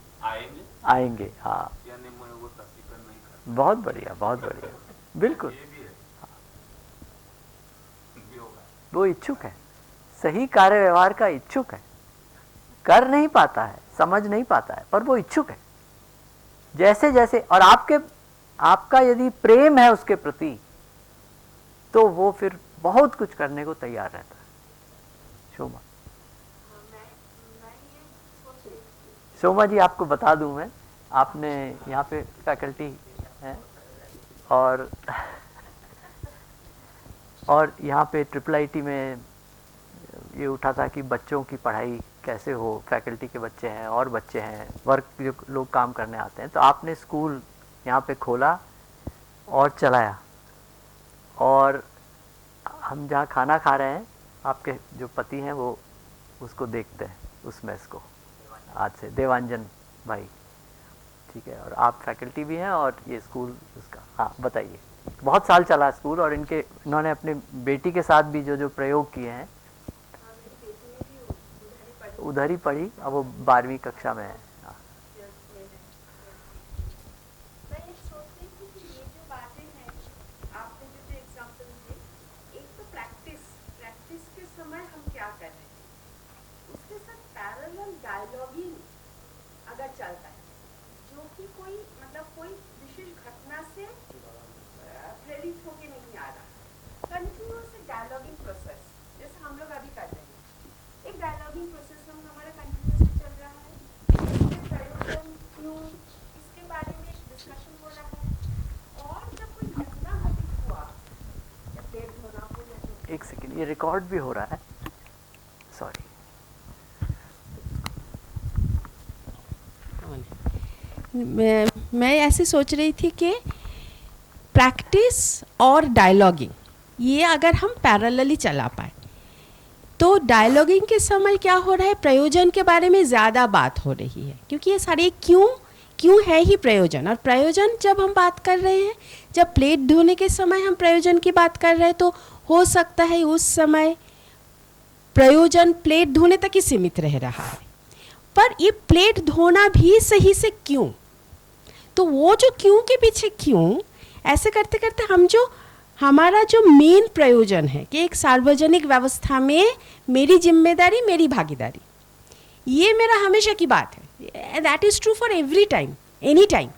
Speaker 12: आएंगे।
Speaker 7: हाँ,
Speaker 12: यानी मैं वो तस्वीर नहीं कर।
Speaker 7: बहुत बढ़िया, बहुत बढ़िया, बिल्कुल।
Speaker 12: ये भी है, भी होगा।
Speaker 7: वो इच्छुक है, सही कार्य व्यवहार का इच्छुक है, कर नहीं पाता है, समझ नहीं पाता है, पर वो इच्छुक है। जैसे जैसे, और आपका यदि प्रेम है उसके प्रति, तो वो फिर बहुत कुछ करने को तैयार रहता है। सोमा जी, आपको बता दूं मैं, आपने यहाँ पे फैकल्टी है और यहाँ पे IIIT में ये उठा था कि बच्चों की पढ़ाई कैसे हो, फैकल्टी के बच्चे हैं और बच्चे हैं, वर्क जो लोग काम करने आते हैं, तो आपने स्कूल यहाँ पे खोला और चलाया। और हम जहाँ खाना खा रहे हैं, आपके जो पति हैं वो उसको देखते हैं, उस मेस को, आज से देवांजन भाई, ठीक है। और आप फैकल्टी भी हैं और ये स्कूल उसका। हाँ, बताइए। बहुत साल चला स्कूल, और इन्होंने अपनी बेटी के साथ भी जो प्रयोग किए हैं, उधर ही पढ़ी, अब वो 12वीं कक्षा में है।
Speaker 11: मैं ये सोच रही थी कि ये जो बातें हैं, आपने जो एग्जाम्पल दिए, एक तो प्रैक्टिस के समय हम क्या कर रहे हैं, उसके साथ पैरेलल डायलॉगिंग अगर चलता है, जो कि कोई विशेष घटना से प्रेरित होके नहीं आ रहा, कंटिन्यूअस डायलॉगिंग प्रोसेस, जैसे हम लोग अभी कर रहे हैं, एक डायलॉगिंग प्रोसेस हमारा कंटिन्यूअसली चल रहा है। प्रयोजन क्यों, इसके बारे में एक डिस्कशन हो रहा है। और जब कोई घटना घटित हुआ, जब पेड़ धोना हो या
Speaker 7: एक सेकेंड, ये रिकॉर्ड भी हो रहा है, सॉरी।
Speaker 13: मैं ऐसे सोच रही थी कि प्रैक्टिस और डायलॉगिंग ये अगर हम पैरेलली चला पाए, तो डायलॉगिंग के समय क्या हो रहा है, प्रयोजन के बारे में ज़्यादा बात हो रही है, क्योंकि ये सारे क्यों है ही प्रयोजन। और प्रयोजन जब हम बात कर रहे हैं, जब प्लेट धोने के समय हम प्रयोजन की बात कर रहे हैं, तो हो सकता है उस समय प्रयोजन प्लेट धोने तक ही सीमित रह रहा है, पर ये प्लेट धोना भी सही से क्यों, तो वो जो क्यों के पीछे क्यों, ऐसे करते करते हमारा जो मेन प्रयोजन है कि एक सार्वजनिक व्यवस्था में मेरी जिम्मेदारी, मेरी भागीदारी, ये मेरा हमेशा की बात है, that is true for every time, any time.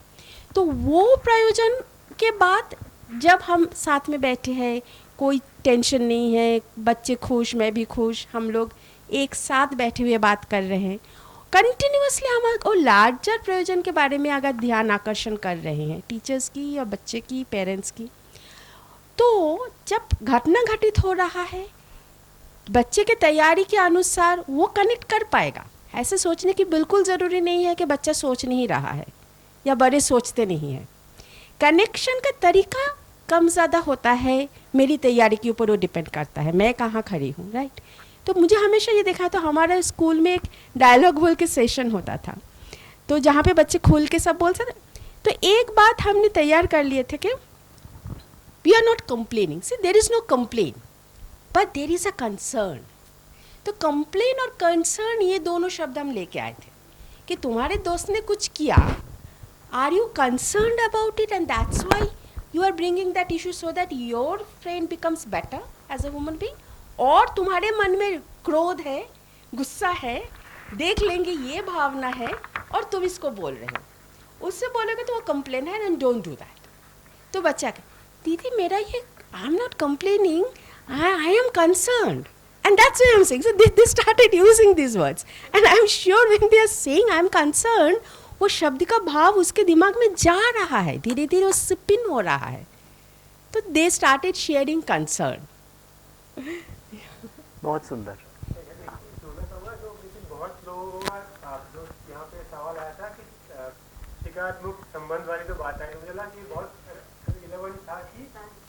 Speaker 13: तो वो प्रयोजन के बाद जब हम साथ में बैठे हैं, कोई टेंशन नहीं है, बच्चे खुश, मैं भी खुश, हम लोग एक साथ बैठे हुए बात कर रहे हैं, कंटिन्यूअसली हम और लार्जर प्रयोजन के बारे में अगर ध्यान आकर्षण कर रहे हैं, टीचर्स की या बच्चे की, पेरेंट्स की, तो जब घटना घटित हो रहा है, बच्चे के तैयारी के अनुसार वो कनेक्ट कर पाएगा। ऐसे सोचने की बिल्कुल ज़रूरी नहीं है कि बच्चा सोच नहीं रहा है या बड़े सोचते नहीं हैं। कनेक्शन का तरीका कम ज़्यादा होता है मेरी तैयारी के ऊपर वो डिपेंड करता है, मैं कहाँ खड़ी हूँ, राइट। तो मुझे हमेशा ये देखा, तो हमारा स्कूल में एक डायलॉग बोल के सेशन होता था, तो जहाँ पे बच्चे खुल के सब बोल सकते। तो एक बात हमने तैयार कर लिए थे कि we are not complaining, see there is no complain but there is a concern. तो कंप्लेन और कंसर्न ये दोनों शब्द हम लेके आए थे कि तुम्हारे दोस्त ने कुछ किया, are you concerned about it, and that's why you are bringing that issue so that your friend becomes better as a human being. और तुम्हारे मन में क्रोध है, गुस्सा है, देख लेंगे ये भावना है, और तुम इसको बोल रहे हो, उससे बोलोगे तो वो कंप्लेन है, एंड डोंट डू दैट। तो बच्चा कहे, दीदी मेरा ये, I am not complaining, I am concerned, and that's why I'm saying. So they started using these words, and I'm sure when they are saying I'm concerned, वो शब्द का भाव उसके दिमाग में जा रहा है, धीरे धीरे वो स्पिन हो रहा है। तो they started sharing concern.
Speaker 7: बहुत सुंदर।
Speaker 8: बहुत लोगों का जो यहाँ पे सवाल आया था कि शिकायत मुक्त संबंध वाली तो बात आई, मुझे लगा कि बहुत रिलेवेंट था कि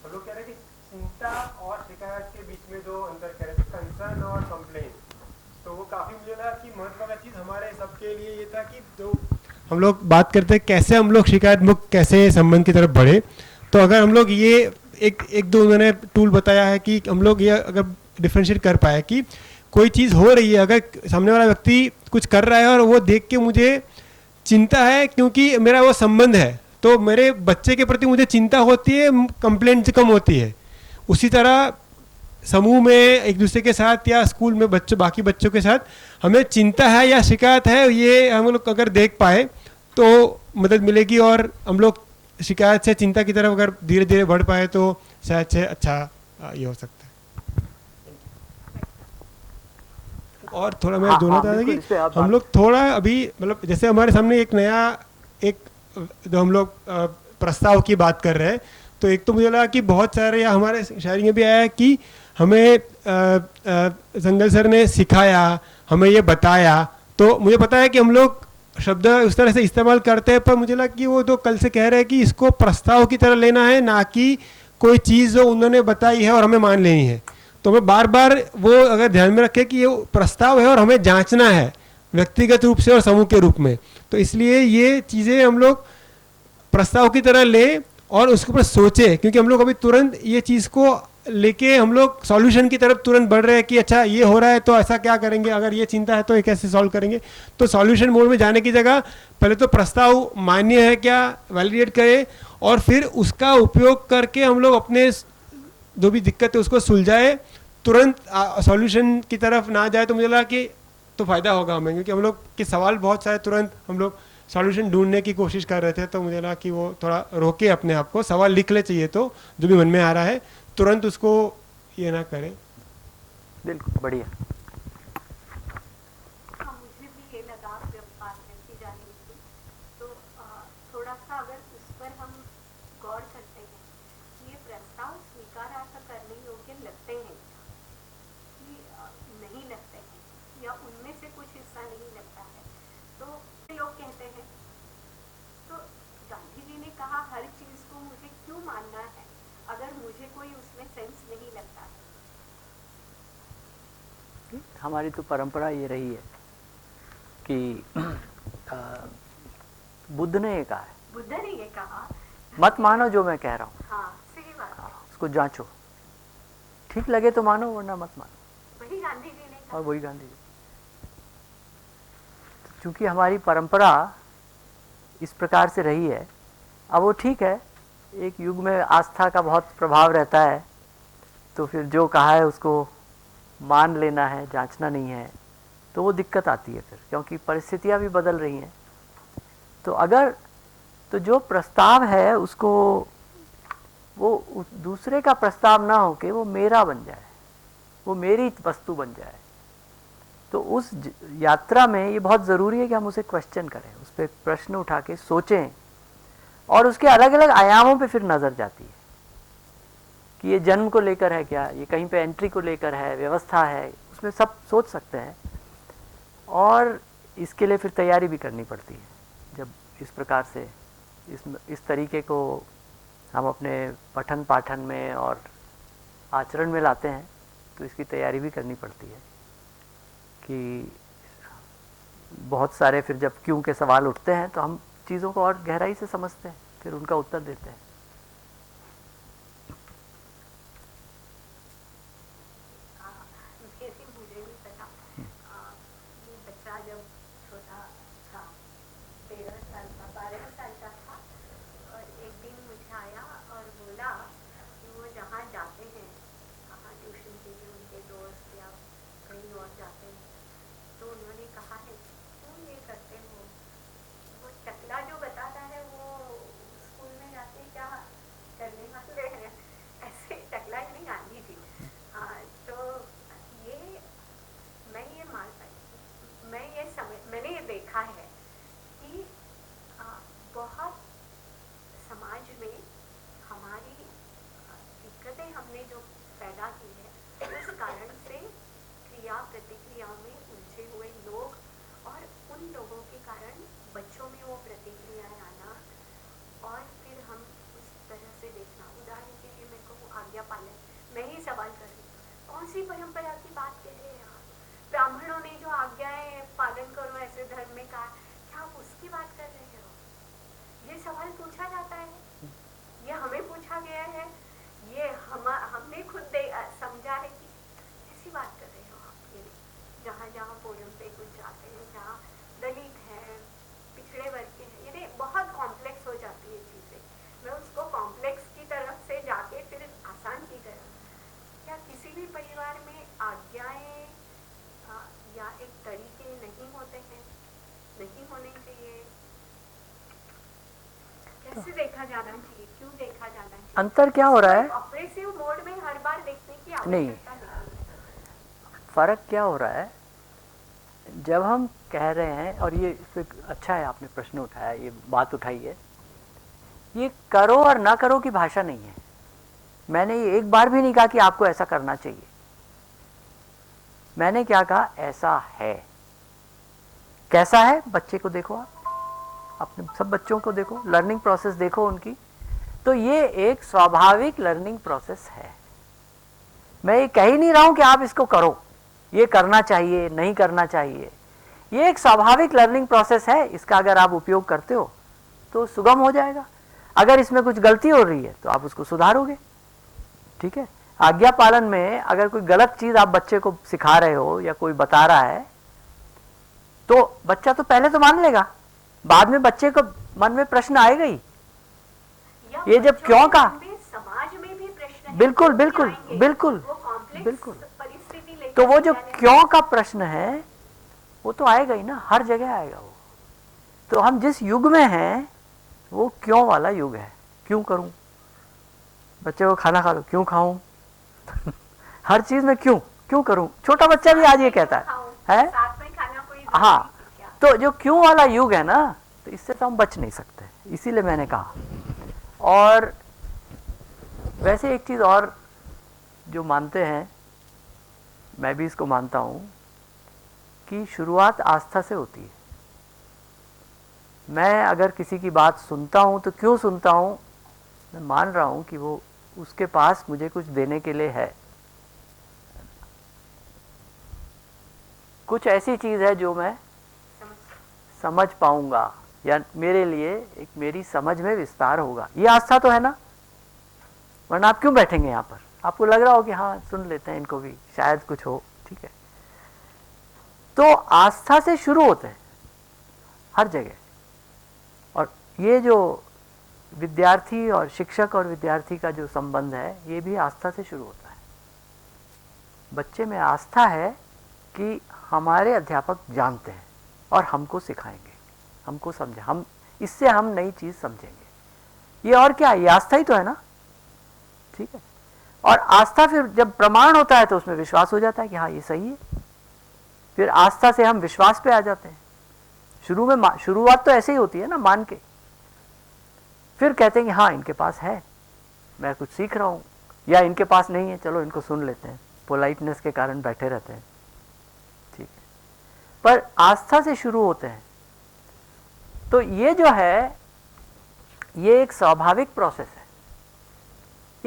Speaker 8: हम लोग कह रहे हैं कि चिंता और शिकायत के बीच में जो अंतर कह रहे थे, कंसर्न और कंप्लेन, तो वो काफ़ी मुझे लगा कि महत्वपूर्ण चीज़ हमारे सबके लिए ये था कि जो हम लोग बात करते हैं कैसे हम लोग शिकायत मुक्त कैसे संबंध की तरफ बढ़े। तो अगर हम लोग ये एक दो उन्होंने टूल बताया है कि हम लोग ये अगर डिफ्रेंशिएट कर पाए कि कोई चीज़ हो रही है, अगर सामने वाला व्यक्ति कुछ कर रहा है और वो देख के मुझे चिंता है क्योंकि मेरा वो संबंध है, तो मेरे बच्चे के प्रति मुझे चिंता होती है, कंप्लेंट कम होती है। उसी तरह समूह में एक दूसरे के साथ या स्कूल में बाकी बच्चों के साथ हमें चिंता है या शिकायत है, ये हम लोग अगर देख पाए तो मदद मिलेगी, और हम लोग शिकायत से चिंता की तरफ अगर धीरे धीरे बढ़ पाए तो शायद से अच्छा ये हो सकता है। और थोड़ा मैं जोड़ना चाहता था कि हम लोग थोड़ा अभी मतलब जैसे हमारे सामने एक नया जो हम लोग प्रस्ताव की बात कर रहे हैं, तो एक तो मुझे लगा कि बहुत सारे या हमारे शायरी में भी आया है कि हमें संगल सर ने सिखाया, हमें ये बताया, तो मुझे पता है कि हम लोग शब्द उस तरह से इस्तेमाल करते हैं, पर मुझे लगा कि वो जो कल से कह रहे हैं कि इसको प्रस्ताव की तरह लेना है, ना कि कोई चीज़ जो उन्होंने बताई है और हमें मान लेनी है। तो हमें बार बार वो अगर ध्यान में रखें कि ये प्रस्ताव है और हमें जांचना है व्यक्तिगत रूप से और समूह के रूप में, तो इसलिए ये चीज़ें हम लोग प्रस्ताव की तरह लें और उसके ऊपर सोचें, क्योंकि हम लोग अभी तुरंत ये चीज़ को लेके हम लोग सॉल्यूशन की तरफ तुरंत बढ़ रहे हैं कि अच्छा ये हो रहा है तो ऐसा क्या करेंगे, अगर ये चिंता है तो ये कैसे सॉल्व करेंगे। तो सॉल्यूशन मोड में जाने की जगह पहले तो प्रस्ताव मान्य है क्या वैलिडेट करें, और फिर उसका उपयोग करके हम लोग अपने जो भी दिक्कत है उसको सुलझाए, तुरंत सॉल्यूशन की तरफ ना जाए। तो मुझे लगा कि तो फ़ायदा होगा हमें, क्योंकि हम लोग के सवाल बहुत सारे तुरंत हम लोग सॉल्यूशन ढूंढने की कोशिश कर रहे थे, तो मुझे लगा कि वो थोड़ा रोके अपने आप को, सवाल लिख ले चाहिए तो जो भी मन में आ रहा है तुरंत उसको ये ना करें।
Speaker 7: बिल्कुल बढ़िया।
Speaker 9: हाँ, मुझे भी ये लगा जब बात करती जा रही थी, तो थोड़ा सा अगर उस पर हम गौर करते हैं, ये प्रस्ताव स्वीकारार्थ करने योग्य लगते हैं कि नहीं लगते हैं, या उनमें से कुछ हिस्सा नहीं लगता है, तो लोग कहते हैं तो गांधी जी ने कहा हर चीज को मुझे क्यों मानना है अगर मुझे कोई उसमें सेंस नहीं लगता है।
Speaker 7: हमारी तो परंपरा ये रही है कि बुद्ध ने ये कहा है,
Speaker 9: बुद्ध ने ये कहा
Speaker 7: मत मानो जो मैं कह रहा हूँ,
Speaker 9: हाँ सही बात है,
Speaker 7: उसको जांचो, ठीक लगे तो मानो वरना मत मानो।
Speaker 9: वही गांधी जी ने कहा।
Speaker 7: और वही गांधी जी, क्योंकि हमारी परंपरा इस प्रकार से रही है। अब वो ठीक है, एक युग में आस्था का बहुत प्रभाव रहता है, तो फिर जो कहा है उसको मान लेना है, जांचना नहीं है, तो वो दिक्कत आती है फिर, क्योंकि परिस्थितियां भी बदल रही हैं। तो अगर तो जो प्रस्ताव है उसको वो दूसरे का प्रस्ताव ना हो के वो मेरा बन जाए, वो मेरी वस्तु बन जाए, तो उस यात्रा में ये बहुत ज़रूरी है कि हम उसे क्वेश्चन करें, उस पर प्रश्न उठा के सोचें, और उसके अलग अलग आयामों पे फिर नज़र जाती है कि ये जन्म को लेकर है क्या, ये कहीं पे एंट्री को लेकर है, व्यवस्था है, उसमें सब सोच सकते हैं। और इसके लिए फिर तैयारी भी करनी पड़ती है, जब इस प्रकार से इस तरीके को हम अपने पठन पाठन में और आचरण में लाते हैं तो इसकी तैयारी भी करनी पड़ती है कि बहुत सारे फिर जब क्यों के सवाल उठते हैं तो हम चीज़ों को और गहराई से समझते हैं, फिर उनका उत्तर देते हैं।
Speaker 9: मुझे नहीं पता, ये बच्चा जब छोटा था 13 साल का 12 साल का था, और एक दिन मुझे आया और बोला कि वो जहाँ जाते हैं, कहाँ ट्यूशन के लिए उनके दोस्त या कहीं और जाते हैं, तो उन्होंने कहा है क्यों ये करते हो, वो टकला जो बताता है वो स्कूल में जाते क्या करने वाले हैं, ऐसे टकला नहीं आनी थी। तो ये मैंने ये देखा है कि बहुत समाज में हमारी दिक्कतें हमने जो पैदा की है उस कारण से क्रिया प्रतिक्रिया में उलझे हुए लोग, और उन लोगों के कारण बच्चों में वो प्रतिक्रियाएं आना, और फिर हम उस तरह से देखना। उदाहरण के लिए मैं कहूँ आज्ञा पालन, मैं ही सवाल कर रही हूँ, कौन सी परंपरा की बात कह रहे हैं आप? ब्राह्मणों ने जो आज्ञाएं पालन करो ऐसे धर्म में कहा, क्या आप उसकी बात कर रहे हो? ये सवाल पूछा जाता है, ये हमें पूछा गया है, ये हमने खुद समझा है कि ऐसी बात कर रहे हो आप। ये जहाँ जहाँ फोरम पे कुछ जाते हैं, जहाँ दलित हैं, पिछड़े वर्ग के हैं, ये बहुत कॉम्प्लेक्स हो जाती है चीज़ें। मैं उसको कॉम्प्लेक्स की तरफ से जाके फिर आसान की तरफ, क्या किसी भी परिवार में आज्ञाएं या एक तरीके नहीं होते हैं, नहीं होने चाहिए? कैसे देखा जाना चाहिए, क्यों देखा जाना चाहिए?
Speaker 7: अंतर क्या हो रहा है?
Speaker 9: ऑपरेसिव मोड में हर बार देखने की
Speaker 7: नहीं,
Speaker 9: आवश्यकता नहीं।
Speaker 7: फर्क क्या हो रहा है, जब हम कह रहे हैं, और ये अच्छा है आपने प्रश्न उठाया, ये बात उठाई है, ये करो और ना करो की भाषा नहीं है। मैंने ये एक बार भी नहीं कहा कि आपको ऐसा करना चाहिए। मैंने क्या कहा, ऐसा है। कैसा है, बच्चे को देखो, आप अपने सब बच्चों को देखो, लर्निंग प्रोसेस देखो उनकी, तो ये एक स्वाभाविक लर्निंग प्रोसेस है। मैं ये कह ही नहीं रहा हूं कि आप इसको करो, ये करना चाहिए नहीं करना चाहिए, ये एक स्वाभाविक लर्निंग प्रोसेस है। इसका अगर आप उपयोग करते हो तो सुगम हो जाएगा। अगर इसमें कुछ गलती हो रही है तो आप उसको सुधारोगे, ठीक है। आज्ञा पालन में अगर कोई गलत चीज आप बच्चे को सिखा रहे हो या कोई बता रहा है तो बच्चा तो पहले तो मान लेगा, बाद में बच्चे को मन में प्रश्न आएगा ही, ये जब क्यों का,
Speaker 9: समाज में भी प्रश्न है,
Speaker 7: बिल्कुल बिल्कुल बिल्कुल बिल्कुल, तो वो जो क्यों का प्रश्न है वो तो आएगा ही ना, हर जगह आएगा वो। तो हम जिस युग में हैं वो क्यों वाला युग है। क्यों करूं, बच्चे को खाना खा लो, क्यों खाऊं हर चीज में क्यों करूं। छोटा बच्चा भी आज ये कहता है
Speaker 9: साथ में खाना कोई
Speaker 7: हाँ, तो जो क्यों वाला युग है ना, तो इससे तो हम बच नहीं सकते, इसीलिए मैंने कहा। और वैसे एक चीज और जो मानते हैं, मैं भी इसको मानता हूं कि शुरुआत आस्था से होती है। मैं अगर किसी की बात सुनता हूं तो क्यों सुनता हूं, मैं मान रहा हूं कि वो उसके पास मुझे कुछ देने के लिए है, कुछ ऐसी चीज है जो मैं समझ पाऊंगा या मेरे लिए एक मेरी समझ में विस्तार होगा, ये आस्था तो है ना। वरना आप क्यों बैठेंगे यहाँ पर, आपको लग रहा हो कि हाँ सुन लेते हैं इनको भी, शायद कुछ हो, ठीक है। तो आस्था से शुरू होते हैं हर जगह। और ये जो विद्यार्थी और शिक्षक और विद्यार्थी का जो संबंध है, ये भी आस्था से शुरू होता है। बच्चे में आस्था है कि हमारे अध्यापक जानते हैं और हमको सिखाएंगे, हमको समझे, हम इससे हम नई चीज समझेंगे। ये और क्या, ये आस्था ही तो है ना, ठीक है। और आस्था फिर जब प्रमाण होता है तो उसमें विश्वास हो जाता है कि हाँ ये सही है। फिर आस्था से हम विश्वास पे आ जाते हैं। शुरुआत तो ऐसे ही होती है ना, मान के, फिर कहते हैं कि हाँ इनके पास है, मैं कुछ सीख रहा हूँ, या इनके पास नहीं है, चलो इनको सुन लेते हैं, पोलाइटनेस के कारण बैठे रहते हैं, ठीक है। पर आस्था से शुरू होते हैं। तो ये जो है ये एक स्वाभाविक प्रोसेस है।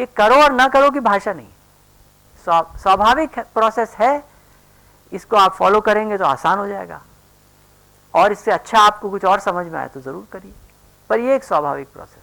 Speaker 7: ये करो और ना करो की भाषा नहीं, स्वाभाविक प्रोसेस है, इसको आप फॉलो करेंगे तो आसान हो जाएगा, और इससे अच्छा आपको कुछ और समझ में आए तो ज़रूर करिए, पर ये एक स्वाभाविक प्रोसेस।